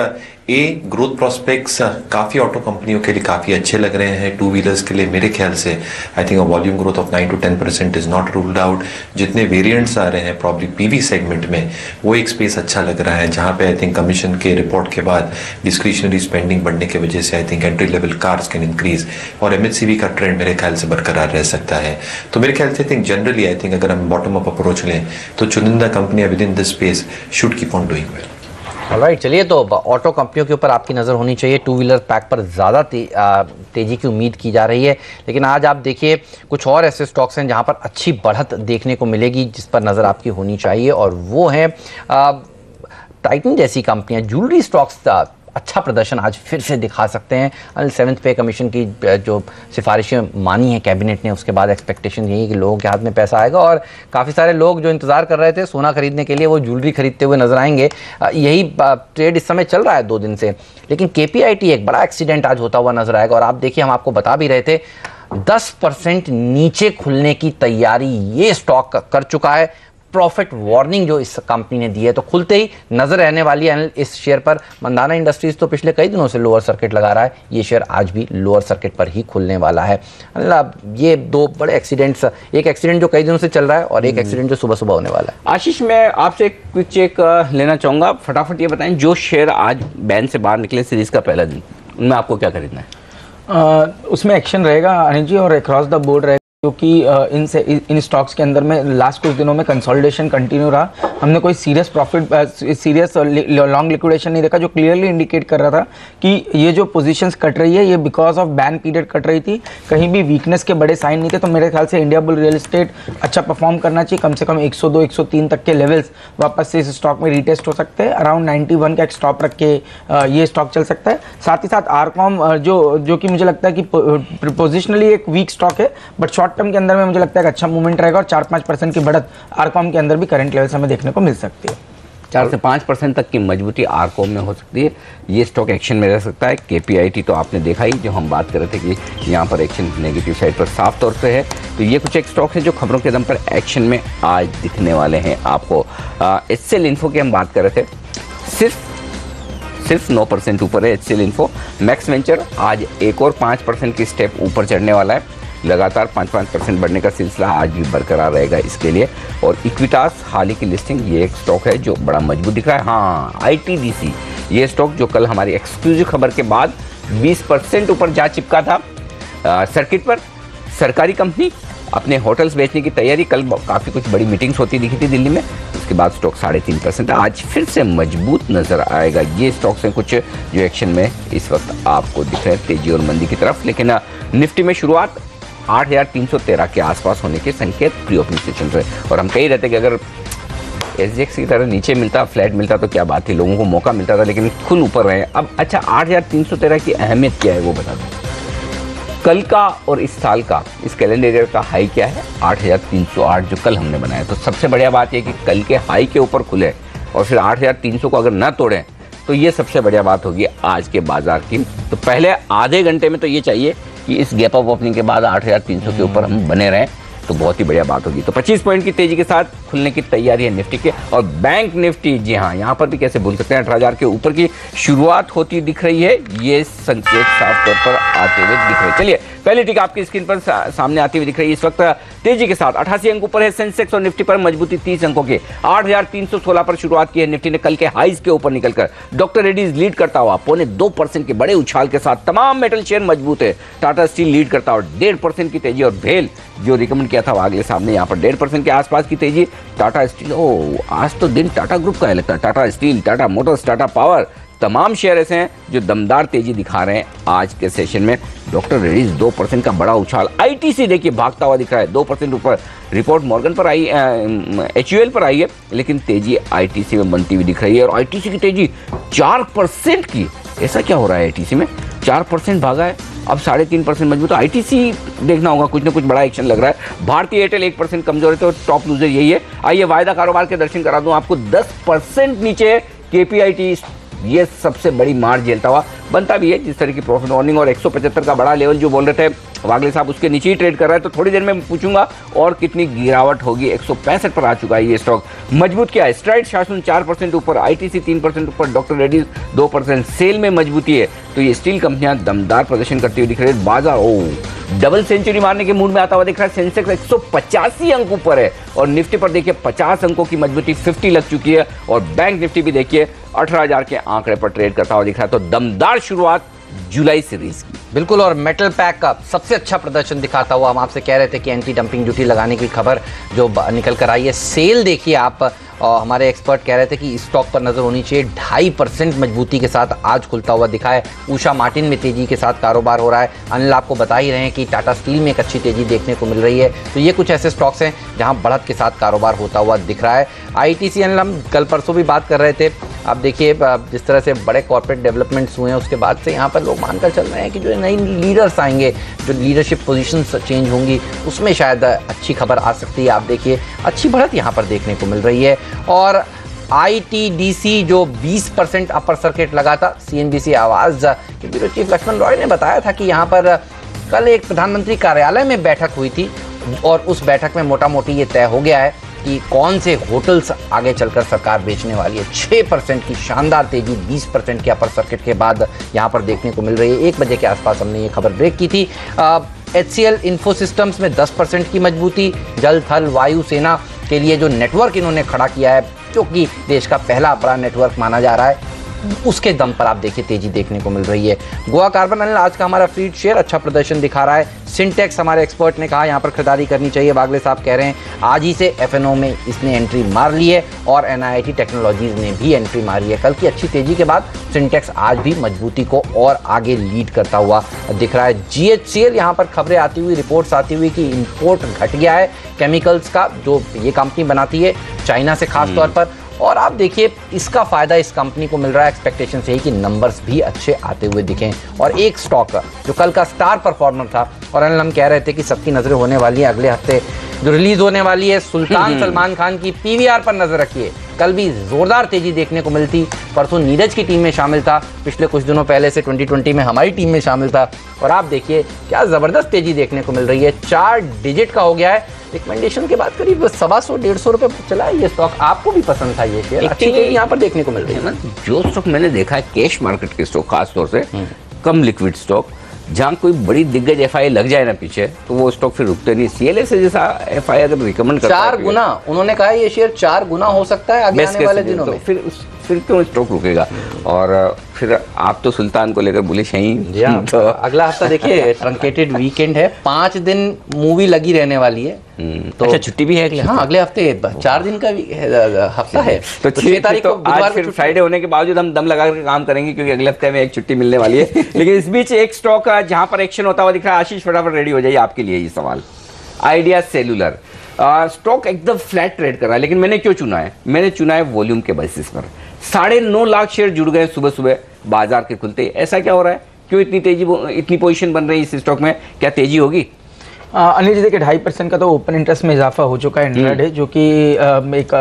ग्रोथ प्रोस्पेक्ट्स काफ़ी ऑटो कंपनियों के लिए काफ़ी अच्छे लग रहे हैं। 2 व्हीलर्स के लिए मेरे ख्याल से I think volume growth of 9 to 10% is not ruled out. जितने वेरिएंट्स आ रहे हैं प्रॉब्ली पीवी सेगमेंट में, वो एक स्पेस अच्छा लग रहा है जहाँ पे आई थिंक कमीशन के रिपोर्ट के बाद डिस्क्रिशनरी स्पेंडिंग बढ़ने की वजह से I think entry level cars can increase और एमएचसीवी का ट्रेंड मेरे ख्याल से बरकरार रह सकता है। तो मेरे ख्याल से I think generally I think अगर हम बॉटम अप अप्रोच लें तो चुनिंदा कंपनियां with in this space should keep on doing well. Alright, चलिए तो ऑटो कंपनियों के ऊपर आपकी नज़र होनी चाहिए। 2 व्हीलर पैक पर ज़्यादा तेज़ी की उम्मीद की जा रही है, लेकिन आज आप देखिए कुछ और ऐसे स्टॉक्स हैं जहां पर अच्छी बढ़त देखने को मिलेगी जिस पर नज़र आपकी होनी चाहिए, और वो है टाइटन जैसी कंपनियां। ज्वेलरी स्टॉक्स अच्छा प्रदर्शन आज फिर से दिखा सकते हैं। 7th पे कमीशन की जो सिफारिशें मानी हैं कैबिनेट ने, उसके बाद एक्सपेक्टेशन यही है कि लोगों के हाथ में पैसा आएगा और काफ़ी सारे लोग जो इंतज़ार कर रहे थे सोना खरीदने के लिए वो ज्वेलरी खरीदते हुए नजर आएंगे। यही ट्रेड इस समय चल रहा है 2 दिन से। लेकिन केपीआईटी एक बड़ा एक्सीडेंट आज होता हुआ नजर आएगा और आप देखिए, हम आपको बता भी रहे थे 10% नीचे खुलने की तैयारी ये स्टॉक कर चुका है। प्रॉफिट वार्निंग जो इस कंपनी ने दी है तो खुलते ही नजर रहने वाली है इस शेयर पर। मंदाना इंडस्ट्रीज तो पिछले कई दिनों से लोअर सर्किट लगा रहा है, ये शेयर आज भी लोअर सर्किट पर ही खुलने वाला है। ये 2 बड़े एक्सीडेंट्स, एक एक्सीडेंट जो कई दिनों से चल रहा है और एक एक्सीडेंट जो सुबह सुबह होने वाला है। आशीष, मैं आपसे एक क्विक चेक लेना चाहूँगा, फटाफट ये बताएं जो शेयर आज बैन से बाहर निकले सीरीज का पहला दिन, उनमें आपको क्या खरीदना है? उसमें एक्शन रहेगा अनिल जी और अक्रॉस द बोर्ड रहेगा, क्योंकि इन स्टॉक्स के अंदर में लास्ट कुछ दिनों में कंसोलिडेशन कंटिन्यू रहा। हमने कोई सीरियस लॉन्ग लिक्विडेशन नहीं देखा जो क्लियरली इंडिकेट कर रहा था कि ये जो पोजीशंस कट रही है ये because of ban period cut रही थी, कहीं भी वीकनेस के बड़े साइन नहीं थे। तो मेरे ख्याल से इंडिया बुल रियल एस्टेट अच्छा परफॉर्म करना चाहिए, कम से कम 102 103 तक के लेवल्स वापस से इस स्टॉक में रीटेस्ट हो सकते हैं। अराउंड 91 का एक स्टॉप रख के ये स्टॉक चल सकता है। साथ ही साथ आरकॉम जो कि मुझे लगता है कि पोजिशनली एक वीक स्टॉक है, बट शॉर्ट टर्म के अंदर में मुझे लगता है कि अच्छा मूवमेंट रहेगा और 4-5% की बढ़त आरकॉम के अंदर भी करंट लेवल से हमें देखने को मिल सकती है। 4 से 5% तक की मजबूती आरकॉम में हो सकती है। ये स्टॉक एक्शन में रह सकता है। KPIT तो आपने देखा ही, जो हम बात कर रहे थे कि यहाँ पर एक्शन नेगेटिव साइड पर साफ तौर से है। तो ये कुछ एक स्टॉक है जो खबरों के दम पर एक्शन में आज दिखने वाले हैं आपको। HCL इन्फो की हम बात कर रहे थे, सिर्फ 9% ऊपर है HCL इन्फो। मैक्स वेंचर आज एक और 5% की स्टेप ऊपर चढ़ने वाला है। लगातार 5% बढ़ने का सिलसिला आज भी बरकरार रहेगा इसके लिए। और इक्विटास हाल ही की लिस्टिंग, ये एक स्टॉक है जो बड़ा मजबूत दिख रहा है। हाँ, ITDC ये स्टॉक जो कल हमारी एक्सक्लूसिव खबर के बाद 20% ऊपर जा चिपका था सर्किट पर। सरकारी कंपनी अपने होटल्स बेचने की तैयारी, कल काफ़ी कुछ बड़ी मीटिंग्स होती दिखी थी दिल्ली में। उसके बाद स्टॉक 3.5% आज फिर से मजबूत नजर आएगा। ये स्टॉक्स हैं कुछ जो एक्शन में इस वक्त आपको दिख रहे हैं तेजी और मंदी की तरफ। लेकिन निफ्टी में शुरुआत 8,313 के आसपास होने के संकेत प्री ओपनिंग सेशन से। और हम कही रहते कि अगर SGX की तरह नीचे मिलता, फ्लैट मिलता तो क्या बात थी, लोगों को मौका मिलता था, लेकिन खुल ऊपर रहे। अब अच्छा, 8,313 की अहमियत क्या है वो बता दो। कल का और इस साल का, इस कैलेंडर ईयर का हाई क्या है? 8,308 जो कल हमने बनाया। तो सबसे बढ़िया बात यह कि कल के हाई के ऊपर खुले और फिर 8,300 को अगर ना तोड़ें तो ये सबसे बढ़िया बात होगी आज के बाजार की। तो पहले आधे घंटे में तो ये चाहिए कि इस गैप अप ओपनिंग के बाद 8,300 के ऊपर हम बने रहें, तो बहुत ही बढ़िया बात होगी। तो 25 पॉइंट की तेजी के साथ खुलने की तैयारी है निफ्टी के। और बैंक निफ्टी, जी हाँ, यहाँ पर भी कैसे भूल सकते हैं, 18,000 के ऊपर की शुरुआत होती दिख रही है। ये संकेत साफ तौर पर आते हुए दिख रहे हैं। चलिए, पहली टिक आपकी स्क्रीन पर सामने आती हुई दिख रही है। इस वक्त तेजी के साथ 88 अंक ऊपर है सेंसेक्स और निफ्टी पर मजबूती 30 अंकों के 8,316 पर शुरुआत की है निफ्टी ने कल के हाईज के ऊपर निकलकर। डॉक्टर रेड्डीज लीड करता हुआ 0.25% के बड़े उछाल के साथ। तमाम मेटल शेयर मजबूत है। टाटा स्टील लीड करता हुआ 1.5% की तेजी। और भेल जो रिकमेंड किया था आगे सामने, यहाँ पर 1.5% के आसपास की तेजी। टाटा स्टील, आज तो दिन टाटा ग्रुप का है लगता है। Tata steel, Tata Motors, Tata power, तमाम शेयर ऐसे हैं जो दमदार तेजी दिखा रहे हैं आज के सेशन में। डॉक्टर रेड्डीज 2% का बड़ा उछाल। ITC देखिए भागता हुआ दिख रहा है 2% ऊपर। रिपोर्ट मॉर्गन पर आई, HUL पर आई है, लेकिन तेजी ITC में बनती हुई दिख रही है। और ITC की तेजी 4% की, ऐसा क्या हो रहा है ITC में? 4% भागा है, अब 3.5% मजबूत। तो ITC देखना होगा, कुछ ना कुछ बड़ा एक्शन लग रहा है। भारतीय एयरटेल 1% कमजोर है, तो टॉप लूजर यही है। आइए वायदा कारोबार के दर्शन करा दूं आपको। 10% नीचे KPIT, ये सबसे बड़ी मार झेलता हुआ बनता भी है। जिस तरह की प्रॉफिट वार्निंग और 175 का बड़ा लेवल जो बोल रहे थे वागले साहब, उसके नीचे ही ट्रेड कर रहा है। तो थोड़ी देर में पूछूंगा और कितनी गिरावट होगी। 165 पर आ चुका है ये स्टॉक। मजबूत क्या है? स्ट्राइड शासन 4% ऊपर, ITC 3% ऊपर, डॉक्टर रेड्डीज 2%। सेल में मजबूती है। तो ये स्टील कंपनियां दमदार प्रदर्शन करती हुई दिख रही है। बाजार डबल सेंचुरी मारने के मूड में आता हुआ दिख रहा है। सेंसेक्स 185 अंक ऊपर है और निफ्टी पर देखिए 50 अंकों की मजबूती 50 लग चुकी है। और बैंक निफ्टी भी देखिए 18,000 के आंकड़े पर ट्रेड करता हुआ दिख रहा है। तो दमदार शुरुआत जुलाई सीरीज की। बिल्कुल। और मेटल पैक का सबसे अच्छा प्रदर्शन दिखाता हुआ, हम आपसे कह रहे थे कि एंटी डंपिंग ड्यूटी लगाने की खबर जो निकल कर आई है। सेल देखिए आप, हमारे एक्सपर्ट कह रहे थे कि स्टॉक पर नजर होनी चाहिए। 2.5% मजबूती के साथ आज खुलता हुआ दिखा है। उषा मार्टिन में तेजी के साथ कारोबार हो रहा है। अनिल आपको बता ही रहे हैं कि टाटा स्टील में एक अच्छी तेजी देखने को मिल रही है। तो ये कुछ ऐसे स्टॉक्स हैं जहां बढ़त के साथ कारोबार होता हुआ दिख रहा है। ITC, अनिल हम कल परसों भी बात कर रहे थे। आप देखिए जिस तरह से बड़े कॉर्पोरेट डेवलपमेंट्स हुए हैं, उसके बाद से यहाँ पर लोग मानकर चल रहे हैं कि जो नई लीडर्स आएंगे, जो लीडरशिप पोजीशंस चेंज होंगी, उसमें शायद अच्छी खबर आ सकती है। आप देखिए अच्छी बढ़त यहाँ पर देखने को मिल रही है। और ITDC जो 20% अपर सर्किट लगा था, CNBC आवाज़ के ब्यूरो चीफ लक्ष्मण रॉय ने बताया था कि यहाँ पर कल एक प्रधानमंत्री कार्यालय में बैठक हुई थी और उस बैठक में मोटा मोटी ये तय हो गया है कि कौन से होटल्स आगे चलकर सरकार बेचने वाली है। 6% की शानदार तेजी 20% के अपर सर्किट के बाद यहाँ पर देखने को मिल रही है। 1 बजे के आसपास हमने ये खबर ब्रेक की थी। HCL इन्फो सिस्टम्स में 10% की मजबूती। जल थल वायु सेना के लिए जो नेटवर्क इन्होंने खड़ा किया है, जो कि देश का पहला बड़ा नेटवर्क माना जा रहा है, उसके दम पर आप देखिए तेजी देखने को मिल रही है। गोवा कार्बन, अनिल आज का हमारा फ्रीड शेयर अच्छा प्रदर्शन दिखा रहा है। सिंटेक्स, हमारे एक्सपर्ट ने कहा यहाँ पर खरीदारी करनी चाहिए। वागले साहब कह रहे हैं आज ही से FNO में इसने एंट्री मार ली है और NIIT टेक्नोलॉजीज ने भी एंट्री मारी है। कल की अच्छी तेजी के बाद सिंटेक्स आज भी मजबूती को और आगे लीड करता हुआ दिख रहा है। GHCL, यहाँ पर खबरें आती हुई, रिपोर्ट्स आती हुई कि इंपोर्ट घट गया है केमिकल्स का, जो ये कंपनी बनाती है चाइना से खास तौर पर। और आप देखिए इसका फायदा इस कंपनी को मिल रहा है। एक्सपेक्टेशन से ही कि नंबर्स भी अच्छे आते हुए दिखें। और एक स्टॉक जो कल का स्टार परफॉर्मर था, और अनिल हम कह रहे थे कि सबकी नजरें होने वाली है अगले हफ्ते जो रिलीज होने वाली है सुल्तान सलमान खान की, PVR पर नजर रखिए। कल भी जोरदार तेजी देखने को मिलती। परसों नीरज की टीम में शामिल था, पिछले कुछ दिनों पहले से 2020 में हमारी टीम में शामिल था, और आप देखिए क्या ज़बरदस्त तेजी देखने को मिल रही है। 4 डिजिट का हो गया है। रिकमेंडेशन के बाद करीब 125-150 रुपये चला है ये स्टॉक। आपको भी पसंद था ये शेयर? अच्छी तेजी यहाँ पर देखने को मिल रही है ना। जो स्टॉक मैंने देखा है कैश मार्केट के स्टॉक, खासतौर से कम लिक्विड स्टॉक, जहाँ कोई बड़ी दिग्गज एफआई लग जाए ना पीछे, तो वो स्टॉक फिर रुकते नहीं। सीएलएसए जैसा एफआई अगर रिकमेंड करता है 4 गुना, उन्होंने कहा ये शेयर 4 गुना हो सकता है आगे आने वाले दिनों में, फिर क्यों स्टॉक रुकेगा। और फिर आप तो सुल्तान को लेकर बुलिश हैं। तो अगला हफ्ता देखिए ट्रंकेटेड वीकेंड है, 5 दिन मूवी लगी रहने वाली है। तो अच्छा छुट्टी भी है अगले? हाँ, अगले हफ्ते 4 दिन का हफ्ता है। तो 6 तारीख को आज फिर फ्राइडे होने के बावजूद हम दम लगा कर काम करेंगे, क्योंकि अगले हफ्ते में एक छुट्टी मिलने वाली है। लेकिन इस बीच एक स्टॉक जहां पर एक्शन होता हुआ दिख रहा है। आशीष फटाफट रेडी हो जाइए, आपके लिए ये सवाल। आइडिया सेलुलर स्टॉक एकदम फ्लैट ट्रेड कर रहा है, लेकिन मैंने क्यों चुना है? मैंने चुना है वॉल्यूम के बेसिस पर। 9.5 लाख शेयर जुड़ गए सुबह सुबह बाजार के खुलते ही। ऐसा क्या हो रहा है? क्यों इतनी पोजीशन बन रही है इस स्टॉक में? क्या तेजी होगी? अनिल जी देखिए 2.5% का तो ओपन इंटरेस्ट में इजाफा हो चुका है इंट्राडे, जो कि एक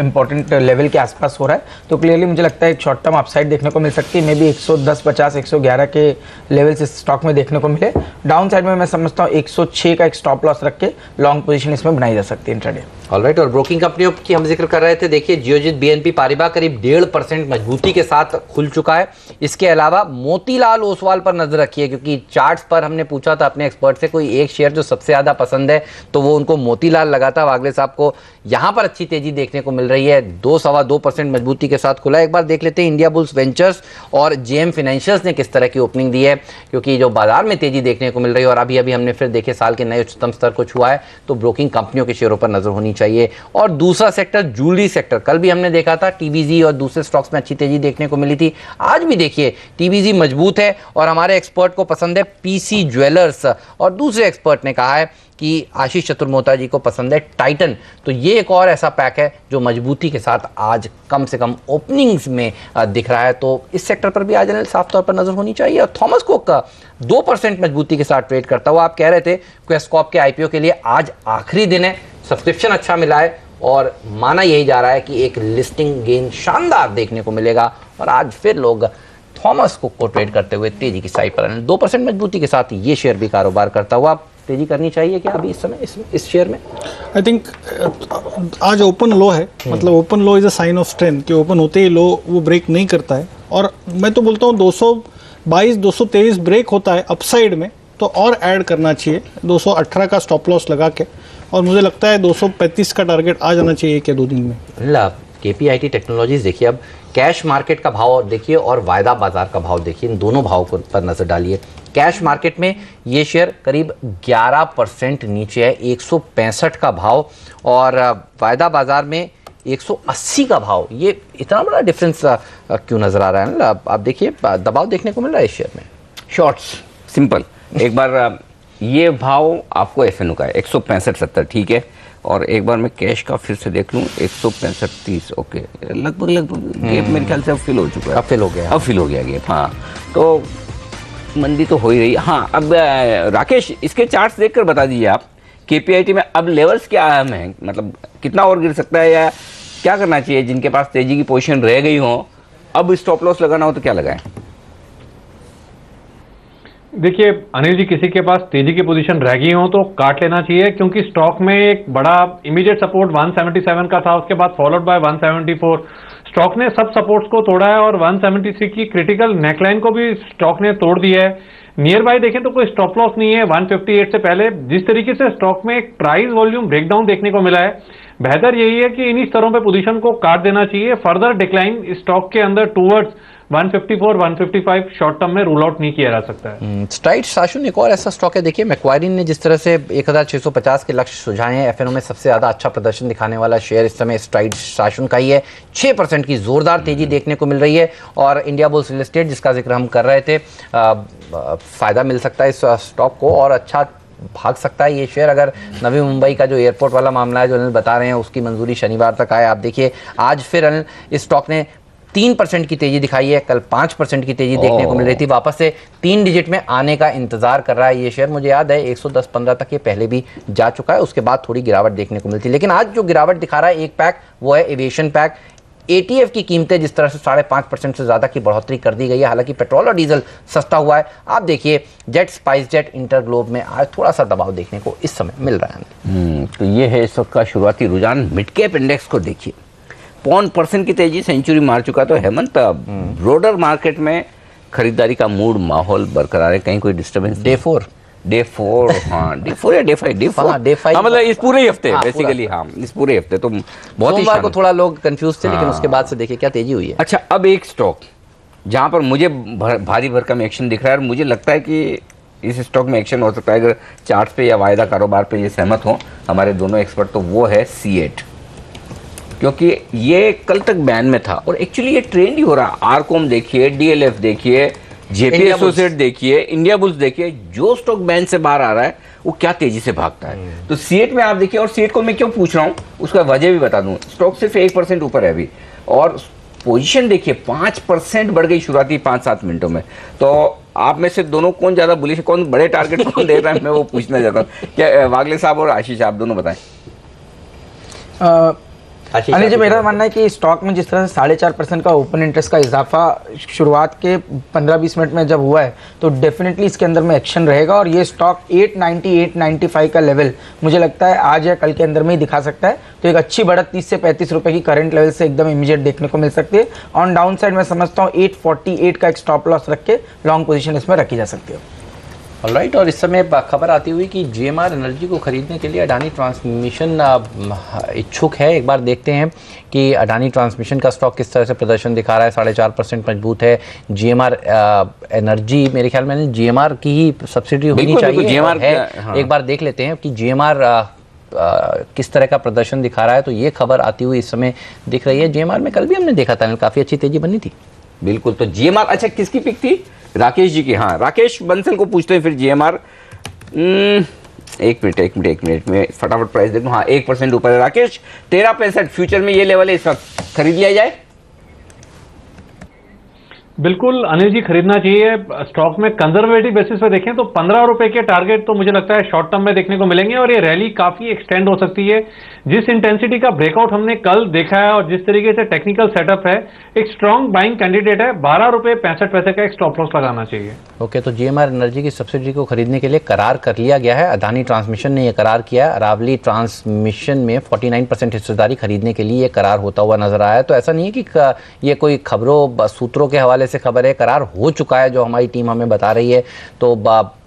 इम्पॉर्टेंट लेवल के आसपास हो रहा है। तो क्लियरली मुझे लगता है एक शॉर्ट टर्म अपसाइड देखने को मिल सकती है। मे बी 110-50, 111 के लेवल से स्टॉक में देखने को मिले। डाउन साइड में मैं समझता हूँ 106 का एक स्टॉप लॉस रख के लॉन्ग पोजीशन इसमें बनाई जा सकती है इंट्राडे। ऑलराइट, और ब्रोकिंग कंपनियों की हम जिक्र कर रहे थे। देखिए जियोजित बीएनपी पारिबा करीब 1.5% मजबूती के साथ खुल चुका है। इसके अलावा मोतीलाल ओसवाल पर नजर रखिए, क्योंकि चार्ट्स पर हमने पूछा था अपने एक्सपर्ट से कोई एक शेयर जो सबसे ज्यादा पसंद है, तो वो उनको मोतीलाल लगा था। वागले साहब को यहां पर अच्छी तेजी देखने को मिल रही है, 2-2.25% मजबूती के साथ खुला। एक बार देख लेते हैं इंडिया बुल्स वेंचर्स और जेएम फाइनेंशियल्स ने किस तरह की ओपनिंग दी है, क्योंकि जो बाजार में तेजी देखने को मिल रही है और अभी अभी हमने फिर देखे साल के नए उच्चतम स्तर को छुआ है, तो ब्रोकिंग कंपनियों के शेयरों पर नजर होनी चाहिए। और दूसरा सेक्टर ज्वेलरी सेक्टर, कल भी हमने देखा था टीवीजी और दूसरे स्टॉक्स में अच्छी तेजी देखने को मिली थी। आज भी देखिए टीवीजी मजबूत है और हमारे एक्सपर्ट को पसंद है पीसी ज्वेलर्स, और दूसरे एक्सपर्ट ने कहा है कि आशीष चतुर्मोता जी को पसंद है टाइटन। तो ये एक और ऐसा पैक है जो मजबूती के साथ आज कम से कम ओपनिंग्स में दिख रहा है। तो इस सेक्टर पर भी आज साफ तौर पर नजर होनी चाहिए। और थॉमस कुक का 2% मजबूती के साथ ट्रेड करता हुआ। आप कह रहे थे क्वेस्कॉर्प के आईपीओ के लिए आज आखिरी दिन है, सब्सक्रिप्शन अच्छा मिला है और माना यही जा रहा है कि एक लिस्टिंग गेन शानदार देखने को मिलेगा। और आज फिर लोग थॉमस कुक को ट्रेड करते हुए तेजी की साइड पर 2% मजबूती के साथ ये शेयर भी कारोबार करता हुआ। तेजी करनी चाहिए क्या अभी इस समय इस शेयर में? आई थिंक आज ओपन लो है, मतलब open low is a sign of strength कि ओपन होते ही लो वो ब्रेक नहीं करता है। और मैं तो बोलता हूँ 222-223 ब्रेक होता है अपसाइड में तो और ऐड करना चाहिए 218 का स्टॉप लॉस लगा के, और मुझे लगता है 235 का टारगेट आ जाना चाहिए 1 या 2 दिन में। केपीआईटी टेक्नोलॉजीज देखिए, अब कैश मार्केट का भाव देखिए और वायदा बाजार का भाव देखिए, इन दोनों भाव पर नजर डालिए। कैश मार्केट में ये शेयर करीब 11% नीचे है, 165 का भाव, और वायदा बाजार में 180 का भाव। ये इतना बड़ा डिफरेंस क्यों नजर आ रहा है ना? आप देखिए दबाव देखने को मिल रहा है इस शेयर में। शॉर्ट्स सिंपल, एक बार ये भाव आपको एफएनओ का है 165.70, ठीक है। और एक बार मैं कैश का फिर से देख लूँ 165.30, ओके, लगभग गेप मेरे ख्याल से अब फिल हो चुका है। अब फिल हो गया गेप। हाँ, तो मंदी तो हो ही रही है। हाँ, अब राकेश इसके चार्ट्स देखकर बता दीजिए आप, केपीआईटी में अब लेवल्स क्या अहम हैं, मतलब कितना और गिर सकता है या क्या करना चाहिए? जिनके पास तेजी की पोजीशन रह गई हो, अब स्टॉप लॉस लगाना हो तो क्या लगाएं? देखिए अनिल जी, किसी के पास तेजी की पोजीशन रह गई हो तो काट लेना चाहिए, क्योंकि स्टॉक में एक बड़ा इमीडिएट सपोर्ट 177 का था, उसके बाद फॉलोड बाय 174। स्टॉक ने सब सपोर्ट्स को तोड़ा है और 173 की क्रिटिकल नेकलाइन को भी स्टॉक ने तोड़ दिया है। नियर बाय देखें तो कोई स्टॉप लॉस नहीं है 158 से पहले। जिस तरीके से स्टॉक में एक प्राइस वॉल्यूम ब्रेकडाउन देखने को मिला है, बेहतर यही है कि इन्हीं स्तरों पे पोजीशन को काट देना चाहिए। फर्दर डिक्लाइन स्टॉक के अंदर टूवर्ड्स 154, 155 शॉर्ट टर्म में रूल आउट नहीं किया जा सकता है। स्ट्राइड शासन एक और ऐसा स्टॉक है, देखिए मैक्वायरी ने जिस तरह से 1650 के लक्ष्य सुझाए हैं, एफएनओ में सबसे ज्यादा अच्छा प्रदर्शन दिखाने वाला शेयर इस समय स्ट्राइड शासन का ही है। 6% की जोरदार तेजी देखने को मिल रही है। और इंडिया बुल्स रियल एस्टेट जिसका जिक्र हम कर रहे थे, फायदा मिल सकता है इस स्टॉक को और अच्छा भाग सकता है ये शेयर अगर नवी मुंबई का जो एयरपोर्ट वाला मामला है जो अनिल बता रहे हैं उसकी मंजूरी शनिवार तक आए। आप देखिए आज फिर अनिल इस स्टॉक ने 3% की तेजी दिखाई है, कल 5% की तेजी देखने को मिल रही थी, वापस से 3 डिजिट में आने का इंतजार कर रहा है ये शेयर। मुझे याद है 110-15 तक ये पहले भी जा चुका है, उसके बाद थोड़ी गिरावट देखने को मिलती है। लेकिन आज जो गिरावट दिखा रहा है एक पैक, वो है एविएशन पैक। एटीएफ की कीमतें जिस तरह से 5.5% से ज़्यादा की बढ़ोतरी कर दी गई है, हालांकि पेट्रोल और डीजल सस्ता हुआ है। आप देखिए जेट, स्पाइस जेट, इंटरग्लोब में आज थोड़ा सा दबाव देखने को इस समय मिल रहा है। तो ये है इस वक्त का शुरुआती रुझान। मिड कैप इंडेक्स को देखिए, 0.1% की तेजी सेंचुरी मार चुका। तो हेमंत, ब्रॉडर मार्केट में खरीदारी का मूड, माहौल बरकरार है, कहीं कोई डिस्टर्बेंस? डे 4 हाँ, डे 4 या डे 5? हाँ, डे 5 मतलब इस पूरे हफ्ते बेसिकली। हाँ, इस पूरे हफ्ते तो बहुत ही सोमवार को थोड़ा लोग कंफ्यूज थे, लेकिन हाँ। उसके बाद से देखिए क्या तेजी हुई है। अच्छा, अब एक स्टॉक जहां पर मुझे भारी भरकम एक्शन दिख रहा है और मुझे लगता है कि इस स्टॉक में एक्शन हो सकता है अगर चार्ट पे या वायदा कारोबार पे ये सहमत हो हमारे दोनों एक्सपर्ट, तो वो है C8। क्योंकि ये कल तक बैन में था और एक्चुअली ये ट्रेंड ही हो रहा है। आरकॉम देखिए, DLF देखिए, जेपी एसोसिएट देखिए, इंडिया बुल्स देखिए, जो स्टॉक बैन से बाहर आ रहा है वो क्या तेजी से भागता है। तो C8 में आप देखिए, और C8 को मैं क्यों पूछ रहा हूँ उसका वजह भी बता दूं। स्टॉक सिर्फ 1% ऊपर है अभी और पोजीशन देखिए 5% बढ़ गई शुरुआती 5-7 मिनटों में। तो आप में से दोनों कौन ज्यादा बुलिश है, कौन बड़े टारगेट कौन दे रहा है, मैं वो पूछना चाहता हूँ। क्या वागले साहब और आशीष आप दोनों बताएं। अनिल जी, मेरा मानना है कि स्टॉक में जिस तरह से 4.5% का ओपन इंटरेस्ट का इजाफा शुरुआत के 15-20 मिनट में जब हुआ है, तो डेफिनेटली इसके अंदर में एक्शन रहेगा और ये स्टॉक 890-895 का लेवल मुझे लगता है आज या कल के अंदर में ही दिखा सकता है। तो एक अच्छी बढ़त 30 से 35 रुपए की करंट लेवल से एकदम इमीडिएट देखने को मिल सकती है। ऑन डाउन साइड मैं समझता हूँ 848 का एक स्टॉप लॉस रख के लॉन्ग पोजीशन इसमें रखी जा सकती है। ऑलराइट, और इस समय खबर आती हुई कि GMR एनर्जी को खरीदने के लिए अडानी ट्रांसमिशन इच्छुक है। एक बार देखते हैं कि अडानी ट्रांसमिशन का स्टॉक किस तरह से प्रदर्शन दिखा रहा है। 4.5% मजबूत है। GMR एनर्जी मेरे ख्याल में GMR की ही सब्सिडी होनी चाहिए। GMR है। हाँ। एक बार देख लेते हैं कि GMR किस तरह का प्रदर्शन दिखा रहा है। तो ये खबर आती हुई इस समय दिख रही है। GMR में कल भी हमने देखा था काफ़ी अच्छी तेजी बनी थी। बिल्कुल, तो GMR, अच्छा किसकी पिक थी? राकेश जी की। हाँ, राकेश बंसल को पूछते हैं फिर GMR। एक मिनट में फटाफट प्राइस देखो। हाँ, 1% ऊपर है राकेश, 13.65 फ्यूचर में ये लेवल है, इस वक्त खरीद लिया जाए। बिल्कुल अनिल जी, खरीदना चाहिए। स्टॉक में कंजर्वेटिव बेसिस पे देखें तो 15 रुपए के टारगेट तो मुझे लगता है शॉर्ट टर्म में देखने को मिलेंगे और ये रैली काफी एक्सटेंड हो सकती है। जिस इंटेंसिटी का ब्रेकआउट हमने कल देखा है और जिस तरीके से टेक्निकल सेटअप है, एक स्ट्रॉन्ग बाइंग कैंडिडेट है। 12 रुपए 65 पैसे का एक स्टॉप लॉस लगाना चाहिए। ओके, तो GMR एनर्जी की सब्सिडी को खरीदने के लिए करार कर लिया गया है। अदानी ट्रांसमिशन ने यह करार किया है। अरावली ट्रांसमिशन में 49% हिस्सेदारी खरीदने के लिए ये करार होता हुआ नजर आया है। तो ऐसा नहीं है कि ये कोई खबरों सूत्रों के हवाले से खबर है, करार हो चुका है जो हमारी टीम हमें बता रही है। तो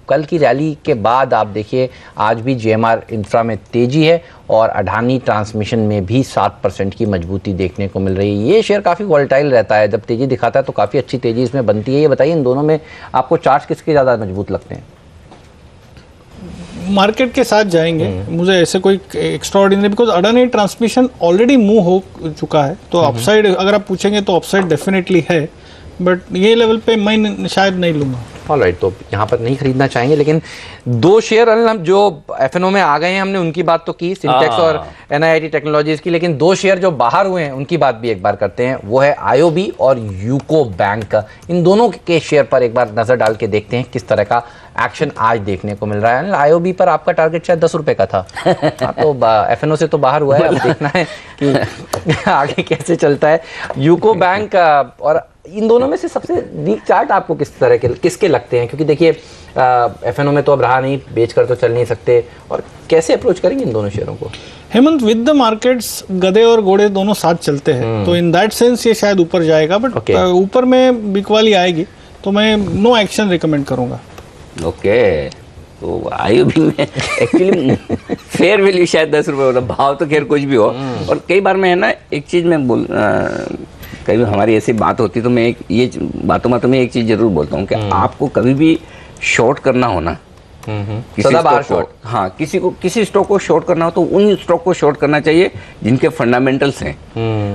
कल की रैली के बाद आप देखिए आज भी GMR इंफ्रा में तेजी है और अडानी ट्रांसमिशन में भी 7% की मजबूती देखने को मिल रही है। ये शेयर काफ़ी वॉलेटाइल रहता है, जब तेजी दिखाता है तो काफ़ी अच्छी तेजी इसमें बनती है। ये बताइए इन दोनों में आपको चार्ट्स किसके ज़्यादा मजबूत लगते हैं? मार्केट के साथ जाएंगे। मुझे ऐसे कोई extraordinary, because Adani transmission already move हो चुका है, तो अपसाइड अगर आप पूछेंगे तो अपसाइड डेफिनेटली है, बट ये लेवल पे मैं शायद नहीं लूंगा। ऑलराइट, तो यहाँ पर नहीं खरीदना चाहेंगे। लेकिन दो शेयर हम जो FNO में आ गए हैं, हमने उनकी बात तो की, सिंटेक्स और NIIT टेक्नोलॉजीज की, लेकिन दो शेयर जो बाहर हुए हैं उनकी बात भी एक बार करते हैं। वो है IOB और यूको बैंक। इन दोनों के शेयर पर एक बार नजर डाल के देखते हैं किस तरह का एक्शन आज देखने को मिल रहा है। IOB पर आपका टारगेट शायद 10 रुपए का था। तो FNO से तो बाहर हुआ है, अब देखना है कि आगे कैसे चलता है। यूको बैंक और इन दोनों में से सबसे वीक चार्ट आपको किस तरह के किसके लगते हैं? क्योंकि देखिए FNO में तो अब रहा नहीं, बेचकर तो चल नहीं सकते, और कैसे अप्रोच करेंगे इन दोनों शेयरों को? हेमंत, विद द मार्केट्स गधे और घोड़े दोनों साथ चलते हैं, तो इन दैट सेंस ये शायद ऊपर जाएगा, बट ऊपर में बिकवाली आएगी तो मैं नो एक्शन रिकमेंड करूंगा। ओके, तो IOB में एक्चुअली फेयर वैल्यू शायद 10 रुपये होता, भाव तो खैर कुछ भी हो। और कई बार मैं है ना एक चीज़ में कई बार हमारी ऐसी बात होती तो मैं ये बातों में एक चीज़ जरूर बोलता हूँ कि आपको कभी भी शॉर्ट करना हो ना, किसी स्टॉक को, हाँ, किसी स्टॉक को शॉर्ट करना हो तो उन स्टॉक को शॉर्ट करना चाहिए जिनके फंडामेंटल्स हैं,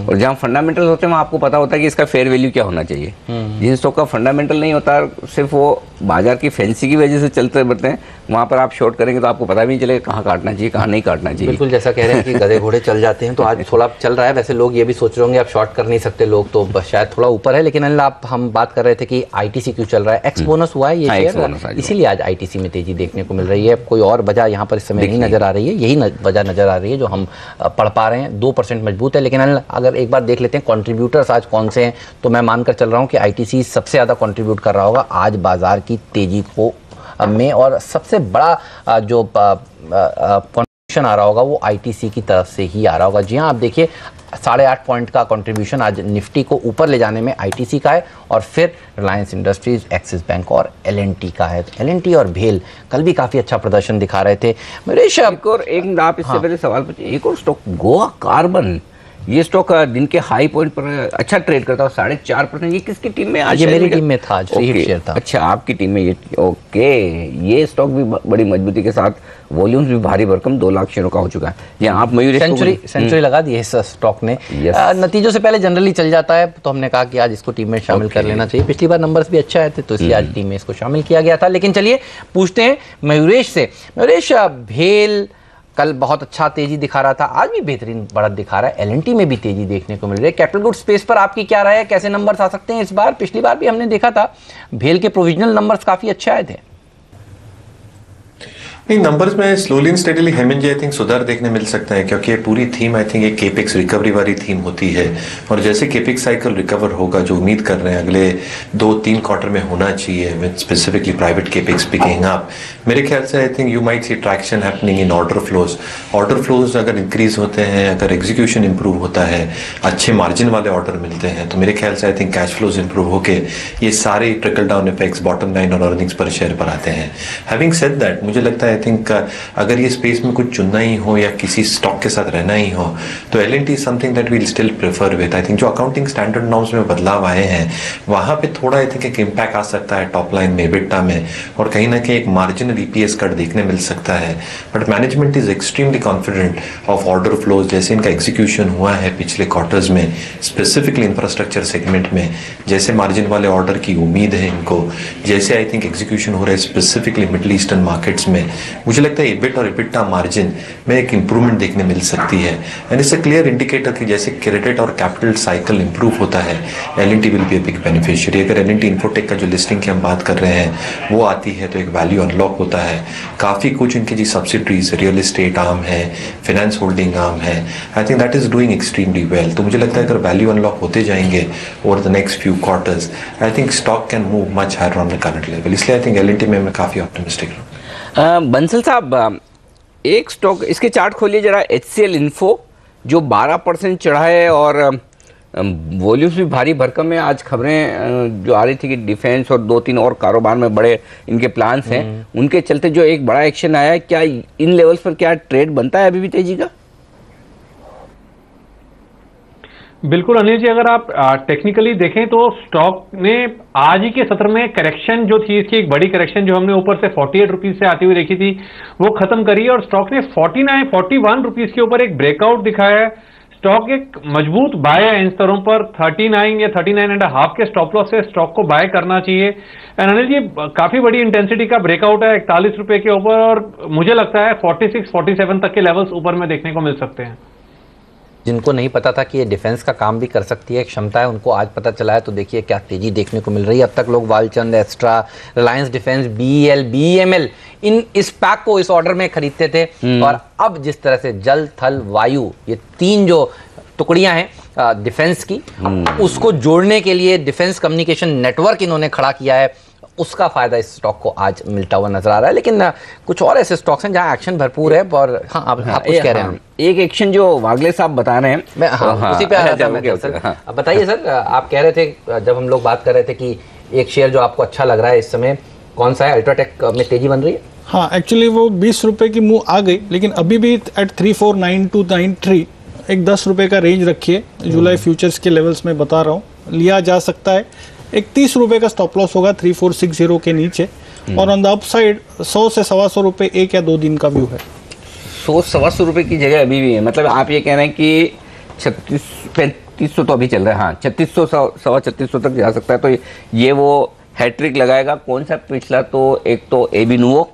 और जहाँ फंडामेंटल्स होते हैं वहाँ आपको पता होता है कि इसका फेयर वैल्यू क्या होना चाहिए। जिन स्टॉक का फंडामेंटल नहीं होता, सिर्फ वो बाजार की फैंसी की वजह से चलते बढ़ते हैं, वहाँ पर आप शॉर्ट करेंगे तो आपको पता भी नहीं चलेगा कहाँ काटना चाहिए, कहाँ नहीं काटना चाहिए। बिल्कुल जैसा कह रहे हैं कि गधे घोड़े चल जाते हैं, तो आज थोड़ा चल रहा है। वैसे लोग ये भी सोच रहे होंगे आप शॉर्ट कर नहीं सकते, लोग तो शायद थोड़ा ऊपर है। लेकिन अनिल, आप हम बात कर रहे थे कि आईटीसी क्यों चल रहा है, एक्स बोनस हुआ है ये शेयर, इसीलिए आज आईटीसी में तेजी देखने को मिल रही है। कोई और वजह यहाँ पर इस समय नहीं नजर आ रही है, यही वजह नजर आ रही है जो हम पढ़ पा रहे हैं। 2% मजबूत है। लेकिन अनिल, अगर एक बार देख लेते हैं कंट्रीब्यूटर्स आज कौन से हैं, तो मैं मानकर चल रहा हूँ कि आईटीसी सबसे ज़्यादा कंट्रीब्यूट कर रहा होगा आज बाजार की तेजी को में, और सबसे बड़ा जो कंट्रीब्यूशन आ रहा होगा वो आईटीसी की तरफ से ही आ रहा होगा। जी हाँ, आप देखिए 8.5 पॉइंट का कंट्रीब्यूशन आज निफ्टी को ऊपर ले जाने में आईटीसी का है, और फिर रिलायंस इंडस्ट्रीज, एक्सिस बैंक और एलएनटी का है। एलएनटी और भेल कल भी काफ़ी अच्छा प्रदर्शन दिखा रहे थे। मेरेश, एक आप इससे पहले सवाल पूछे, एक और स्टॉक गोवा कार्बन, ये स्टॉक दिन के हाई पॉइंट पर अच्छा ट्रेड करता है, 4.5%। ये किसकी टीम में आज? ये मेरी टीम में था, आज फ्री हिट शेयर था। अच्छा, आपकी टीम में ये, ओके। ये स्टॉक भी बड़ी मजबूती के साथ, वॉल्यूम्स भी भारी भरकम 2 लाख शेयरों का हो चुका है। ये आप मयूर सेंचुरी लगा दी है इस स्टॉक ने। नतीजों से पहले जनरली चल जाता है, तो हमने कहा कि आज इसको टीम में शामिल कर लेना चाहिए। पिछली बार नंबर्स भी अच्छा आए थे, तो इसलिए आज टीम में इसको शामिल किया गया था। लेकिन चलिए पूछते हैं मयूरेश से। मयूरेश, भेल कल बहुत अच्छा तेजी दिखा रहा था, आज भी बेहतरीन बढ़त दिखा रहा है, एलएनटी में भी तेजी देखने को मिल रही है। कैपिटल गुड स्पेस पर आपकी क्या राय है, कैसे नंबर्स आ सकते हैं इस बार? पिछली बार भी हमने देखा था भेल के प्रोविजनल नंबर्स काफी अच्छे आए थे। नहीं, नंबर्स में slowly and steadily Heman ji I think सुधार देखने मिल सकता है, क्योंकि पूरी थीम आई थिंक एक केपेक्स रिकवरी वाली थीम होती है, और जैसे केपेक्स साइकिल रिकवर होगा, जो उम्मीद कर रहे हैं अगले 2-3 क्वार्टर में होना चाहिए, with specifically private capex picking up, मेरे ख्याल से I think you might see traction happening in order flows. Order flows अगर इंक्रीज होते हैं, अगर एग्जीक्यूशन इंप्रूव होता है, अच्छे मार्जिन वाले ऑर्डर मिलते हैं, तो मेरे ख्याल से I think cash flows improve होके ये सारे trickle down effects bottom line और अर्निंग्स पर शेयर पर आते हैं। हैविंग सेड दैट, मुझे लगता है आई थिंक अगर ये स्पेस में कुछ चुनना ही हो या किसी स्टॉक के साथ रहना ही हो, तो LNT is something that we'll still prefer with. I think जो अकाउंटिंग स्टैंडर्ड नॉर्म्स में बदलाव आए हैं, वहां पे थोड़ा आई थिंक एक इम्पैक्ट आ सकता है टॉप लाइन में, एबिटा में, और कहीं ना कहीं एक मार्जिनल ईपीएस कट देखने मिल सकता है। But management is extremely confident of order flows, जैसे इनका एग्जीक्यूशन हुआ है पिछले क्वार्टर्स में, स्पेसिफिकली इंफ्रास्ट्रक्चर सेगमेंट में, जैसे मार्जिन वाले ऑर्डर की उम्मीद है इनको, जैसे आई थिंक एग्जीक्यूशन हो रहा है स्पेसिफिकली मिडल ईस्टर्न मार्केट्स में, मुझे लगता है EBIT और EBITDA मार्जिन में एक इंप्रूवमेंट देखने मिल सकती है। एंड इससे क्लियर इंडिकेटर कि जैसे क्रेडिट और कैपिटल साइकिल इंप्रूव होता है, LNT will be a big beneficiary. अगर एलएनटी इन्फोटेक का जो लिस्टिंग की हम बात कर रहे हैं वो आती है, तो एक वैल्यू अनलॉक होता है। काफ़ी कुछ इनकी जी सब्सिडरीज, रियल एस्टेट आर्म है, फाइनेंस होल्डिंग आर्म है, I think that is doing extremely well. तो मुझे लगता है अगर वैल्यू अनलॉक होते जाएंगे over the next few quarters, I think stock can move much higher on the current level. इसलिए आई थिंक एलएनटी में मैं काफ़ी ऑप्टिमिस्टिक हूँ। बंसल साहब, एक स्टॉक, इसके चार्ट खोलिए जरा, HCL इन्फो, जो 12% चढ़ा है और वॉल्यूम्स भी भारी भरकम है। आज खबरें जो आ रही थी कि डिफेंस और 2-3 और कारोबार में बड़े इनके प्लान्स हैं, उनके चलते जो एक बड़ा एक्शन आया है, क्या इन लेवल्स पर क्या ट्रेड बनता है अभी भी तेजी का? बिल्कुल अनिल जी, अगर आप टेक्निकली देखें तो स्टॉक ने आज ही के सत्र में करेक्शन जो थी, इसकी एक बड़ी करेक्शन जो हमने ऊपर से 48 रुपीज से आती हुई देखी थी, वो खत्म करी है, और स्टॉक ने 41 रुपीज के ऊपर एक ब्रेकआउट दिखाया है। स्टॉक एक मजबूत बाय है इन स्तरों पर, 39 या 39.5 के स्टॉप लॉस से स्टॉक को बाय करना चाहिए। अनिल जी, काफी बड़ी इंटेंसिटी का ब्रेकआउट है 41 रुपए के ऊपर, और मुझे लगता है 46-47 तक के लेवल्स ऊपर में देखने को मिल सकते हैं। जिनको नहीं पता था कि ये डिफेंस का काम भी कर सकती है, क्षमता है, उनको आज पता चला है। तो देखिए क्या तेजी देखने को मिल रही है। अब तक लोग Walchand, Astra, Reliance Defence, BEL, BEML इस पैक को इस ऑर्डर में खरीदते थे, और अब जिस तरह से जल, थल, वायु, ये 3 जो टुकड़ियां हैं डिफेंस की, उसको जोड़ने के लिए डिफेंस कम्युनिकेशन नेटवर्क इन्होंने खड़ा किया है, उसका फायदा इस स्टॉक को आज मिलता हुआ नजर आ रहा है। लेकिन कुछ और ऐसे स्टॉक्स हैं जहां एक्शन भरपूर है। और हाँ, आप कुछ कह रहे हैं। एक एक्शन जो वागले साहब बता रहे हैं, मैं उसी पे आ रहा था मैं, सर। अब बताइए सर, आप कह रहे थे जब हम लोग बात कर रहे थे कि एक शेयर जो आपको अच्छा लग रहा है इस समय, कौन सा है? अल्ट्राटेक में तेजी बन रही है। हाँ, एक्चुअली वो 20 रुपए की मूव आ गई, लेकिन अभी भी एट 349293 एक 10 रुपए का रेंज रखिए। जुलाई फ्यूचर्स के लेवल्स में बता रहा हूँ, लिया जा सकता है। ₹30 का स्टॉप लॉस होगा 3460 के नीचे, और ऑन द अप साइड 100 से 125 रुपये 1 या 2 दिन का व्यू है। 100-125 रुपये की जगह अभी भी है, मतलब आप ये कह रहे हैं कि 36-3500 तो अभी चल रहा है, हाँ 3600 3600 तक जा सकता है। तो ये वो हैट्रिक लगाएगा। कौन सा पिछला? तो एक तो एबी नुवो,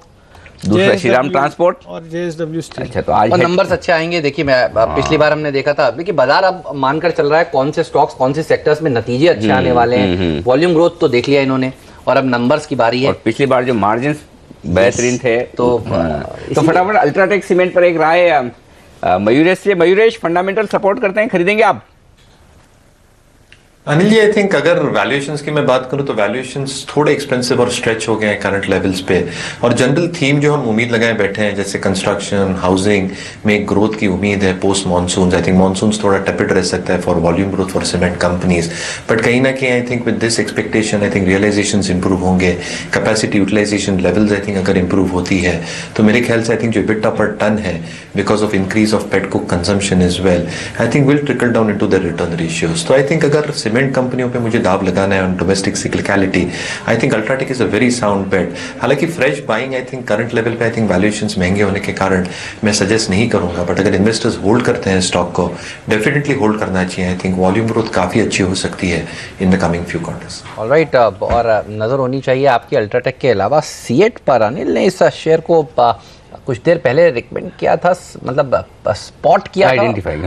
दूसरा श्रीराम ट्रांसपोर्ट और JSW स्टील। अच्छा, तो आज और नंबर्स अच्छे आएंगे। देखिए मैं पिछली बार हमने देखा था, देखिए बाजार अब मानकर चल रहा है कौन से स्टॉक्स कौन से सेक्टर्स में नतीजे अच्छे आने वाले हैं। वॉल्यूम ग्रोथ तो देख लिया इन्होंने, और अब नंबर्स की बारी है। और पिछली बार जो मार्जिन बेहतरीन थे, तो फटाफट अल्ट्राटेक सीमेंट पर एक राय मयूरेश से। मयूरेश, फंडामेंटल सपोर्ट करते हैं, खरीदेंगे आप? अनिल जी, आई थिंक अगर वैल्यूएशंस की मैं बात करूं तो वैल्यूएशंस थोड़े एक्सपेंसिव और स्ट्रेच हो गए हैं करंट लेवल्स पे, और जनरल थीम जो हम उम्मीद लगाए बैठे हैं जैसे कंस्ट्रक्शन हाउसिंग में ग्रोथ की उम्मीद है post monsoon. I think monsoon थोड़ा टेपिड रह सकता है for volume growth for cement companies, but कहीं ना कहीं I think with this expectation I think realisations improve होंगे, capacity utilisation levels I think अगर इंप्रूव होती है तो मेरे ख्याल से आई थिंक जो EBITDA पर टन है because of increase of pet coke consumption is well, I think will trickle down into the return ratios. तो आई थिंक अगर सीमेंट कंपनियों पे मुझे दाव लगाना है on domestic cyclicality, I think UltraTech is a very sound bet. हालांकि fresh buying I think current level पे आई थिंक वैल्यूएशंस महंगे होने के कारण मैं सजेस्ट नहीं करूंगा, बट अगर इन्वेस्टर्स होल्ड करते हैं स्टॉक को डेफिनेटली होल्ड करना चाहिए। आई थिंक वॉल्यूम ग्रोथ काफी अच्छी हो सकती है in the coming few quarters. Alright, और नजर होनी चाहिए आपकी अल्ट्राटेक के अलावा सीएट पर। अनिल ने इस शेयर को कुछ देर पहले रिकमेंड किया था, मतलब स्पॉट किया था,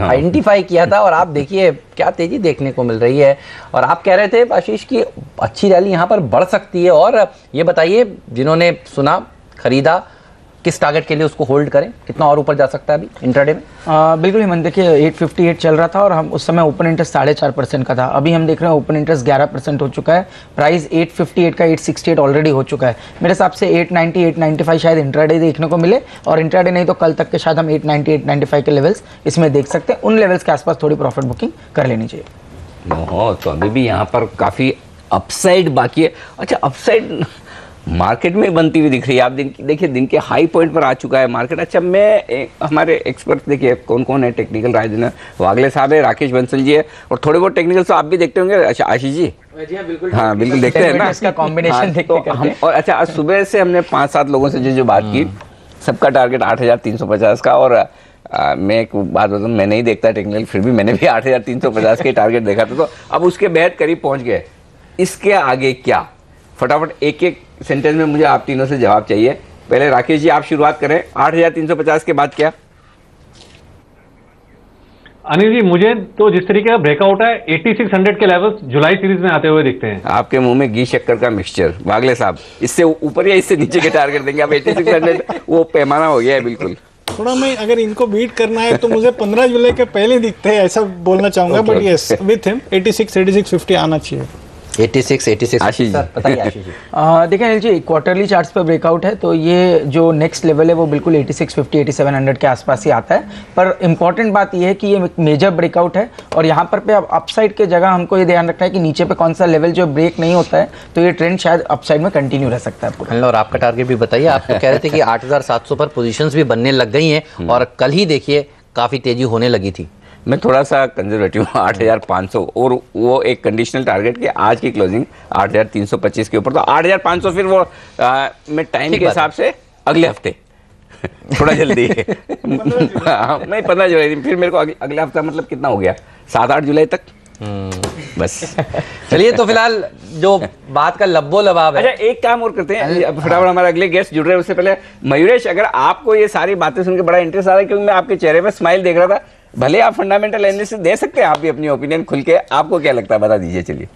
आइडेंटिफाई किया था, और आप देखिए क्या तेजी देखने को मिल रही है। और आप कह रहे थे आशीष की अच्छी रैली यहाँ पर बढ़ सकती है, और ये बताइए जिन्होंने सुना खरीदा किस टारगेट के लिए उसको होल्ड करें, कितना और ऊपर जा सकता है अभी इंट्राडे में? बिल्कुल हिमंत, देखिए 858 चल रहा था और हम उस समय ओपन इंटरेस्ट 4.5% का था। अभी हम देख रहे हैं ओपन इंटरेस्ट 11% हो चुका है। प्राइस 858 का 868 ऑलरेडी हो चुका है। मेरे हिसाब से 890 895 शायद इंट्राडे देखने को मिले, और इंट्राडे नहीं तो कल तक के शायद हम 890 895 के लेवल्स इसमें देख सकते हैं। उन लेवल्स के आसपास थोड़ी प्रॉफिट बुकिंग कर लेनी चाहिए। तो अभी भी यहाँ पर काफ़ी अपसाइड बाकी है। अच्छा, अपसाइड मार्केट में बनती हुई दिख रही है। आप देखिए दिन के हाई पॉइंट पर आ चुका है मार्केट। अच्छा, हमारे एक्सपर्ट देखिए कौन कौन है टेक्निकल राय देना, वागले साहब है, राकेश बंसल जी है, और थोड़े बहुत टेक्निकल तो आप भी देखते होंगे। अच्छा आशीष जी? बिल्कुल, हाँ बिल्कुल देखते हैं ना, इसका कॉम्बिनेशन देखते हैं। और अच्छा, आज सुबह से हमने 5-7 लोगों से जो बात की, सबका टारगेट 8350 का। और मैं एक बात बताऊँ, मैं नहीं देखता टेक्निकल, फिर भी मैंने भी 8350 के टारगेट देखा था, तो अब उसके बेहद करीब पहुंच गए। इसके आगे क्या? फटाफट एक एक सेंटेंस में मुझे आप तीनों से जवाब चाहिए। पहले राकेश जी आप शुरुआत करें, 8350 के बाद क्या? अनिल जी, मुझे तो जिस तरीके का ब्रेकआउट है 8600 के लेवल्स जुलाई सीरीज में आते हुए दिखते हैं। आपके मुंह में घी शक्कर का मिक्सचर। वागले साहब, इससे ऊपर या इससे नीचे के टारगेट देंगे आप? 8600 वो पैमाना हो गया है बिल्कुल। थोड़ा मैं अगर इनको बीट करना है तो मुझे 15 जुलाई के पहले दिखते हैं, ऐसा बोलना चाहूंगा, बट यस विथ हिम 86-50 आना चाहिए। 86 आशीष जी बताइए। आशीष जी देखिए अनिल जी, क्वार्टरली चार्ट्स पर ब्रेकआउट है, तो ये जो नेक्स्ट लेवल है वो बिल्कुल 8650 8700 के आसपास ही आता है। पर इंपॉर्टेंट बात ये है कि ये मेजर ब्रेकआउट है, और यहाँ पर पे अब अपसाइड के जगह हमको ये ध्यान रखना है कि नीचे पे कौन सा लेवल जो ब्रेक नहीं होता है, तो ये ट्रेंड शायद अपसाइड में कंटिन्यू रह सकता है पूरा। और आपका टारगेट भी बताइए। आप तो कह रहे थे कि 8700 पर पोजीशंस भी बनने लग गई हैं, और कल ही देखिए काफ़ी तेजी होने लगी थी। मैं थोड़ा सा कंजर्वेटिव हूँ, 8500, और वो एक कंडीशनल टारगेट कि आज की क्लोजिंग 8325 के ऊपर, तो 8500 फिर वो मैं टाइम के हिसाब से अगले हफ्ते थोड़ा जल्दी है। मैं 15 जुलाई, फिर मेरे को अगले हफ्ता मतलब कितना हो गया, 7-8 जुलाई तक बस। चलिए, तो फिलहाल जो बात का लब्बो लबाब है। अच्छा, एक काम और करते हैं, फटाफट हमारे अगले गेस्ट जुड़ रहे हैं, उससे पहले मयूरेश, अगर आपको ये सारी बातें सुन के बड़ा इंटरेस्ट आ रहा है, क्योंकि मैं आपके चेहरे पे स्माइल देख रहा था, भले आप फंडामेंटल एनालिसिस दे सकते हैं, आप भी अपनी ओपिनियन खुल के, आपको क्या लगता है बता दीजिए। चलिए।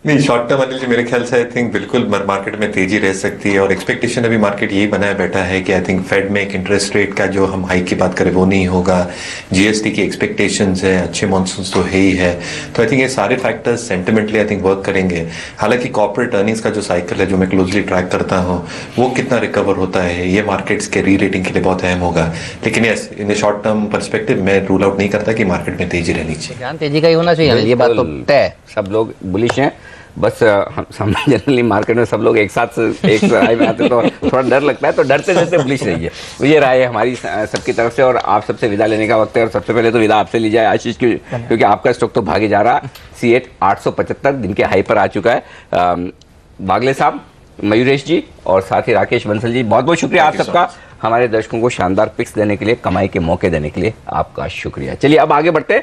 नहीं, शॉर्ट टर्म अनिल जी मेरे ख्याल से आई थिंक बिल्कुल मार्केट में तेजी रह सकती है, और एक्सपेक्टेशन अभी मार्केट यही बनाया बैठा है कि आई थिंक फेड में एक इंटरेस्ट रेट का जो हम हाइक की बात करें वो नहीं होगा। जीएसटी की एक्सपेक्टेशंस है, अच्छे मॉनसून तो है ही है, तो आई थिंक ये सारे factors sentimentally I think work करेंगे। हालांकि कॉर्पोरेट अर्निंग्स का जो साइकिल है जो मैं क्लोजली ट्रैक करता हूँ, वो कितना रिकवर होता है ये मार्केट्स के री रेटिंग के लिए बहुत अहम होगा। लेकिन yes, in the short term perspective मैं रूल आउट नहीं करता कि मार्केट में तेजी रहनी चाहिए। ध्यान तेजी का ही होना चाहिए, ये बात तो तय। सब लोग बुलिश हैं। बस हम जनरली मार्केट में सब लोग एक साथ एक राय में आते तो थोड़ा डर लगता है, तो डरते डरते बुलिश रहिए। तो ये राय है हमारी सबकी तरफ से, और आप सबसे विदा लेने का वक्त है। और सबसे पहले तो विदा आपसे ली जाए आशीष की, क्योंकि आपका स्टॉक तो भागे जा रहा। C8 875 दिन के हाई पर आ चुका है। बागले साहब, मयूरेश जी और साथ ही राकेश बंसल जी, बहुत बहुत शुक्रिया आप सबका हमारे दर्शकों को शानदार पिक्स देने के लिए, कमाई के मौके देने के लिए आपका शुक्रिया। चलिए अब आगे बढ़ते हैं।